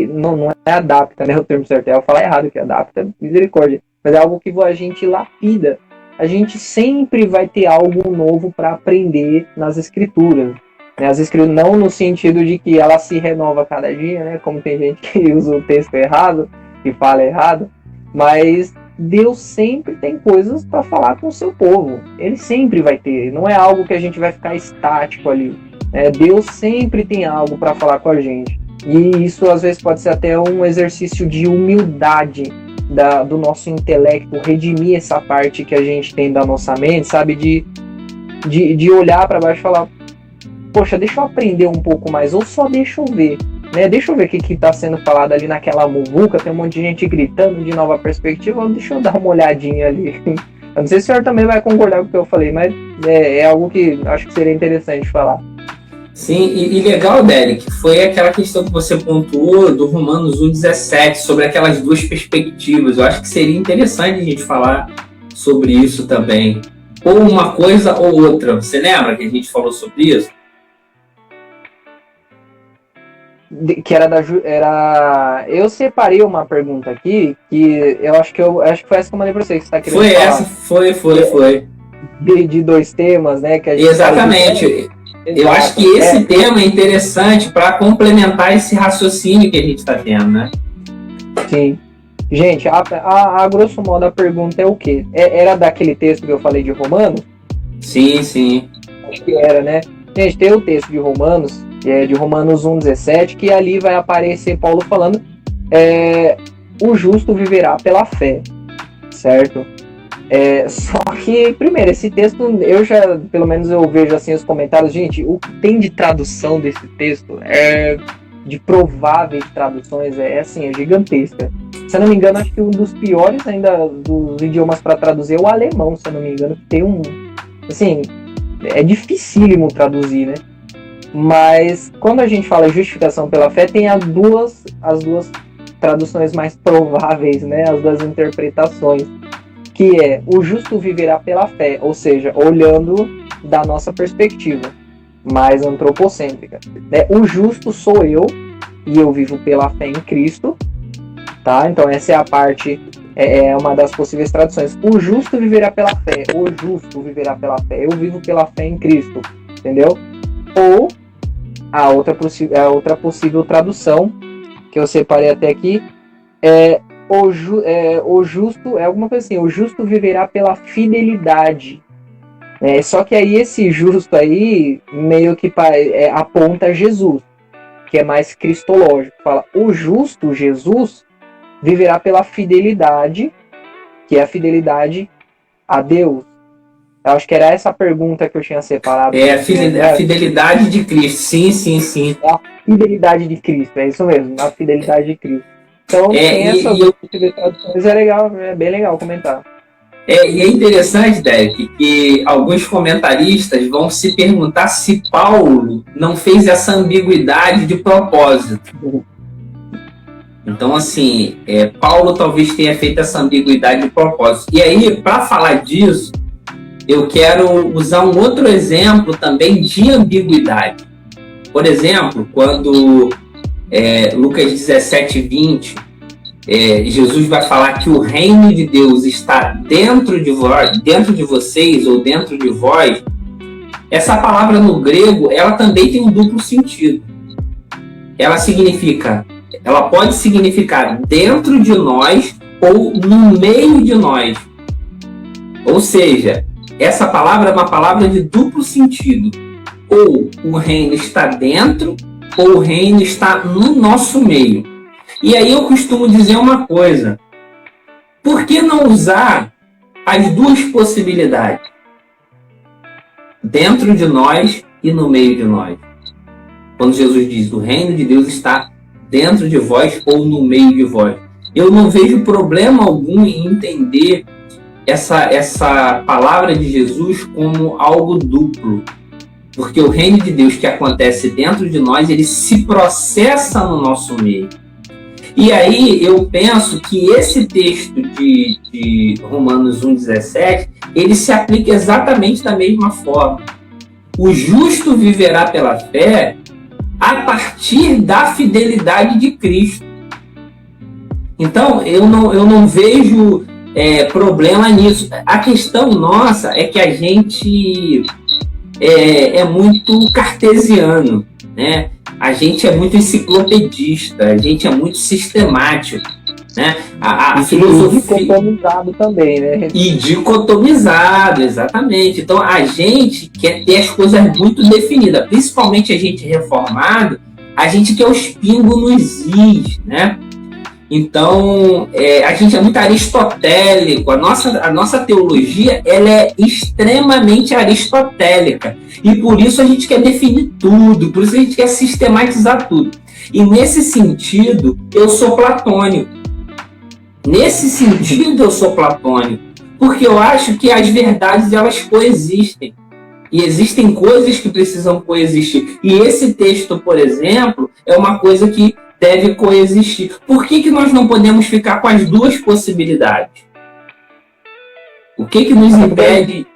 não é adapta, né? O termo certo é eu falar errado, que adapta, misericórdia. Mas é algo que a gente lapida a gente sempre vai ter algo novo para aprender nas escrituras. Né? As escrituras não no sentido de que ela se renova a cada dia, né? Como tem gente que usa o texto errado, que fala errado, mas Deus sempre tem coisas para falar com o seu povo. Ele sempre vai ter, não é algo que a gente vai ficar estático ali. Deus sempre tem algo para falar com a gente. E isso às vezes pode ser até um exercício de humildade do nosso intelecto, redimir essa parte que a gente tem da nossa mente, sabe? De olhar para baixo e falar, poxa, deixa eu aprender um pouco mais, ou só deixa eu ver. Né? Deixa eu ver o que está sendo falado ali naquela muvuca, tem um monte de gente gritando de nova perspectiva, deixa eu dar uma olhadinha ali. Eu não sei se o senhor também vai concordar com o que eu falei, mas é algo que acho que seria interessante falar. Sim, e legal, Derek, foi aquela questão que você pontuou do Romanos 1,17, sobre aquelas duas perspectivas. Eu acho que seria interessante a gente falar sobre isso também. Ou uma coisa ou outra. Você lembra que a gente falou sobre isso? Que era eu separei uma pergunta aqui que eu acho que foi essa que eu mandei para você, que você tá querendo falar. Essa, foi. De dois temas, né? Que a gente Exatamente. Eu acho que esse tema é interessante para complementar esse raciocínio que a gente está tendo, né? Sim. Gente, a grosso modo a pergunta é o quê? Era daquele texto que eu falei de Romanos? Sim. Acho que era, né? Gente, tem o texto de Romanos, que é de Romanos 1,17, que ali vai aparecer Paulo falando o justo viverá pela fé, certo? Só que, primeiro, esse texto, pelo menos eu vejo assim os comentários, gente, o que tem de tradução desse texto, de prováveis traduções, é gigantesca. Se eu não me engano, acho que um dos piores ainda dos idiomas para traduzir é o alemão, se eu não me engano, que tem assim, é dificílimo traduzir, né? Mas, quando a gente fala justificação pela fé, tem as duas traduções mais prováveis, né? As duas interpretações. Que é o justo viverá pela fé, ou seja, olhando da nossa perspectiva mais antropocêntrica. Né? O justo sou eu, e eu vivo pela fé em Cristo, tá? Então essa é a parte, é uma das possíveis traduções. O justo viverá pela fé, o justo viverá pela fé, eu vivo pela fé em Cristo, entendeu? Ou a outra possível tradução, que eu separei até aqui, o justo, alguma coisa assim, o justo viverá pela fidelidade. Só que aí esse justo aí meio que aponta Jesus, que é mais cristológico. Fala, o justo, Jesus, viverá pela fidelidade, que é a fidelidade a Deus. Eu acho que era essa a pergunta que eu tinha separado. A fidelidade de Cristo, sim. A fidelidade de Cristo, é isso mesmo, a fidelidade de Cristo. Então, tem essas traduções, é bem legal comentar. E é interessante, Derek, que alguns comentaristas vão se perguntar se Paulo não fez essa ambiguidade de propósito. Então, assim, Paulo talvez tenha feito essa ambiguidade de propósito. E aí, para falar disso, eu quero usar um outro exemplo também de ambiguidade. Por exemplo, quando Lucas 17:20, Jesus vai falar que o reino de Deus está dentro de vocês ou dentro de vós. Essa palavra no grego, ela também tem um duplo sentido. Ela pode significar dentro de nós ou no meio de nós. Ou seja, essa palavra é uma palavra de duplo sentido. Ou o reino está dentro, ou o reino está no nosso meio. E aí eu costumo dizer uma coisa. Por que não usar as duas possibilidades? Dentro de nós e no meio de nós. Quando Jesus diz, o reino de Deus está dentro de vós ou no meio de vós. Eu não vejo problema algum em entender essa palavra de Jesus como algo duplo. Porque o reino de Deus que acontece dentro de nós, ele se processa no nosso meio. E aí eu penso que esse texto de Romanos 1,17, ele se aplica exatamente da mesma forma. O justo viverá pela fé a partir da fidelidade de Cristo. Então, eu não vejo problema nisso. A questão nossa é que a gente é muito cartesiano, né? A gente é muito enciclopedista, a gente é muito sistemático, né? A filosofia... dicotomizado também, né? E dicotomizado, exatamente. Então, a gente quer ter as coisas muito definidas, principalmente a gente reformado, a gente quer os pingos nos is, né? Então, a gente é muito aristotélico, a nossa teologia ela é extremamente aristotélica, e por isso a gente quer definir tudo, por isso a gente quer sistematizar tudo. E nesse sentido, eu sou platônico. Porque eu acho que as verdades elas coexistem. E existem coisas que precisam coexistir. E esse texto, por exemplo, é uma coisa que deve coexistir. Por que nós não podemos ficar com as duas possibilidades? O que nos impede?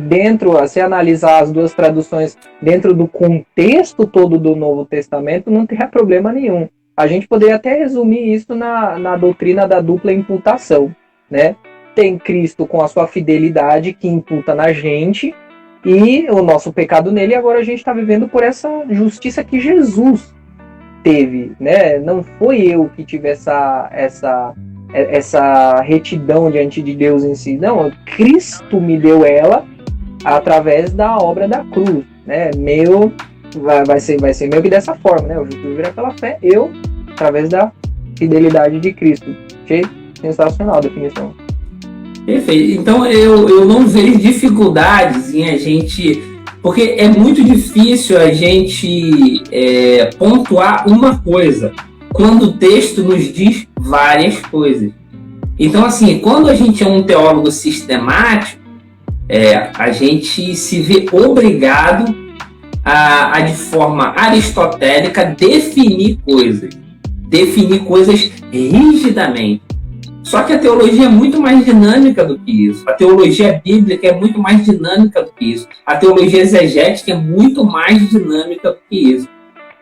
Dentro, se analisar as duas traduções dentro do contexto todo do Novo Testamento, não teria problema nenhum. A gente poderia até resumir isso na doutrina da dupla imputação, né? Tem Cristo com a sua fidelidade que imputa na gente e o nosso pecado nele, e agora a gente está vivendo por essa justiça que Jesus teve, né? Não foi eu que tive essa retidão diante de Deus em si, não, Cristo me deu ela através da obra da cruz, né? Vai ser meio que dessa forma, né? O justo viverá pela fé, eu através da fidelidade de Cristo. Achei sensacional a definição. Perfeito. Então eu não vejo dificuldades em a gente... Porque é muito difícil a gente pontuar uma coisa, quando o texto nos diz várias coisas. Então, assim, quando a gente é um teólogo sistemático, a gente se vê obrigado a de forma aristotélica, definir coisas rigidamente. Só que a teologia é muito mais dinâmica do que isso. A teologia bíblica é muito mais dinâmica do que isso. A teologia exegética é muito mais dinâmica do que isso.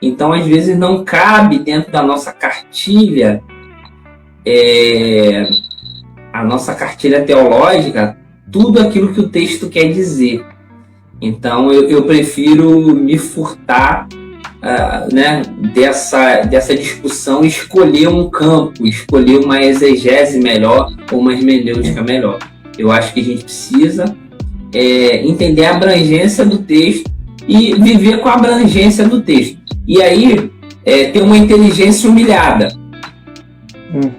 Então, às vezes, não cabe dentro da nossa cartilha, a nossa cartilha teológica, tudo aquilo que o texto quer dizer. Então, eu prefiro me furtar né, dessa discussão, escolher um campo, escolher uma exegese melhor ou uma hermenêutica melhor. Eu acho que a gente precisa entender a abrangência do texto e viver com a abrangência do texto. E aí, ter uma inteligência humilhada.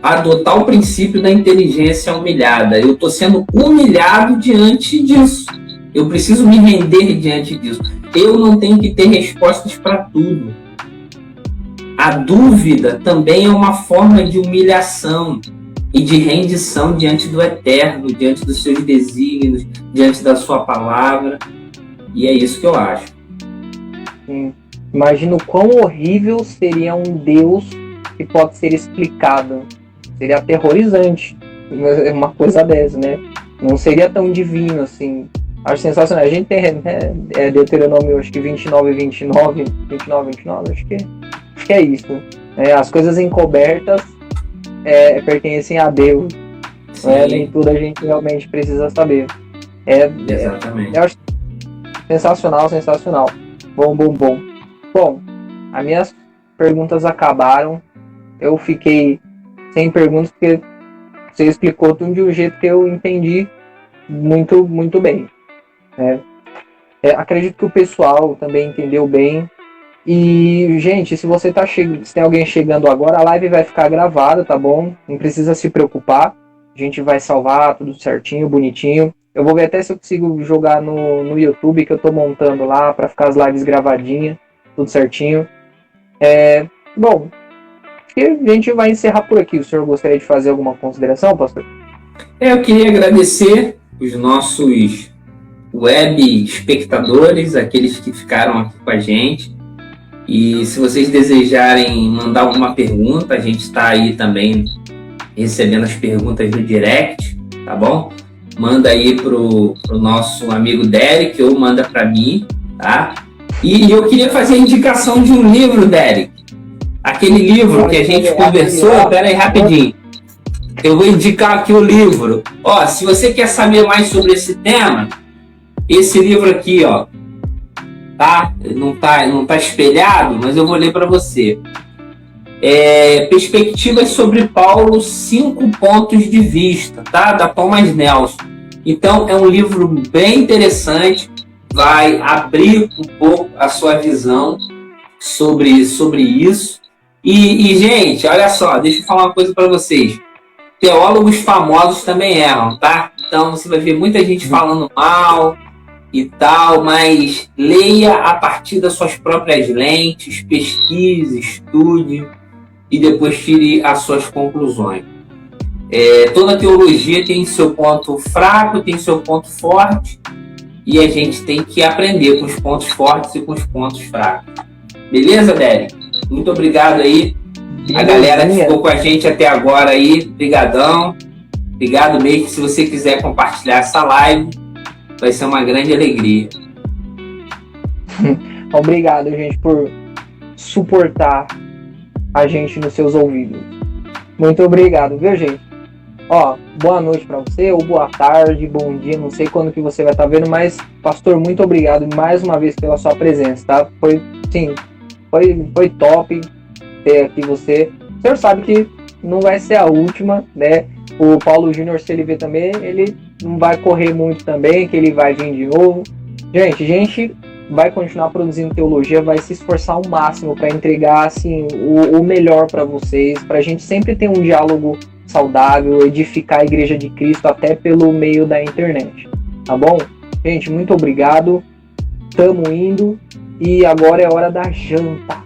Adotar o princípio da inteligência humilhada. Eu estou sendo humilhado diante disso. Eu preciso me render diante disso. Eu não tenho que ter respostas para tudo. A dúvida também é uma forma de humilhação e de rendição diante do eterno, diante dos seus desígnios, diante da sua palavra. E é isso que eu acho. Sim. Imagino quão horrível seria um Deus que pode ser explicado. Seria aterrorizante uma coisa dessa, né? Não seria tão divino assim. Acho sensacional. A gente tem Deuteronômio, acho que 29, acho que é isso. As coisas encobertas pertencem a Deus. Nem tudo a gente realmente precisa saber. Exatamente. Eu acho sensacional. Bom. Bom, as minhas perguntas acabaram. Eu fiquei sem perguntas porque você explicou tudo de um jeito que eu entendi muito, muito bem. Acredito que o pessoal também entendeu bem. E, gente, se você se tem alguém chegando agora, a live vai ficar gravada, tá bom? Não precisa se preocupar. A gente vai salvar tudo certinho, bonitinho. Eu vou ver até se eu consigo jogar no YouTube, que eu tô montando lá, para ficar as lives gravadinhas, tudo certinho. Bom, acho que a gente vai encerrar por aqui. O senhor gostaria de fazer alguma consideração, pastor? Eu queria agradecer os nossos web espectadores, aqueles que ficaram aqui com a gente. E se vocês desejarem mandar alguma pergunta, a gente está aí também recebendo as perguntas no direct, tá bom? Manda aí pro nosso amigo Derek ou manda para mim, tá? E eu queria fazer a indicação de um livro, Derek. Aquele livro que a gente conversou, pera aí rapidinho. Eu vou indicar aqui o livro. Ó, se você quer saber mais sobre esse tema, esse livro aqui, ó, tá? Não tá espelhado, mas eu vou ler para você. Perspectivas sobre Paulo, 5 pontos de vista, tá? Da Thomas Nelson. Então, é um livro bem interessante, vai abrir um pouco a sua visão sobre isso. E, gente, olha só, deixa eu falar uma coisa para vocês. Teólogos famosos também erram, tá? Então, você vai ver muita gente falando mal e tal, mas leia a partir das suas próprias lentes, pesquise, estude e depois tire as suas conclusões. Toda teologia tem seu ponto fraco, tem seu ponto forte, e a gente tem que aprender com os pontos fortes e com os pontos fracos. Beleza, Derek? Muito obrigado aí. A galera que ficou com a gente até agora aí, brigadão. Obrigado mesmo. Se você quiser compartilhar essa live, vai ser uma grande alegria. Obrigado, gente, por suportar a gente nos seus ouvidos. Muito obrigado, viu, gente? Ó, boa noite para você, ou boa tarde, bom dia, não sei quando que você vai estar vendo, mas, pastor, muito obrigado mais uma vez pela sua presença, tá? Foi top ter aqui você. O senhor sabe que não vai ser a última, né? O Paulo Júnior, se ele ver também, ele não vai correr muito também, que ele vai vir de novo. Gente vai continuar produzindo teologia, vai se esforçar ao máximo para entregar assim, o melhor para vocês, para a gente sempre ter um diálogo saudável, edificar a Igreja de Cristo até pelo meio da internet, tá bom? Gente, muito obrigado, tamo indo e agora é hora da janta.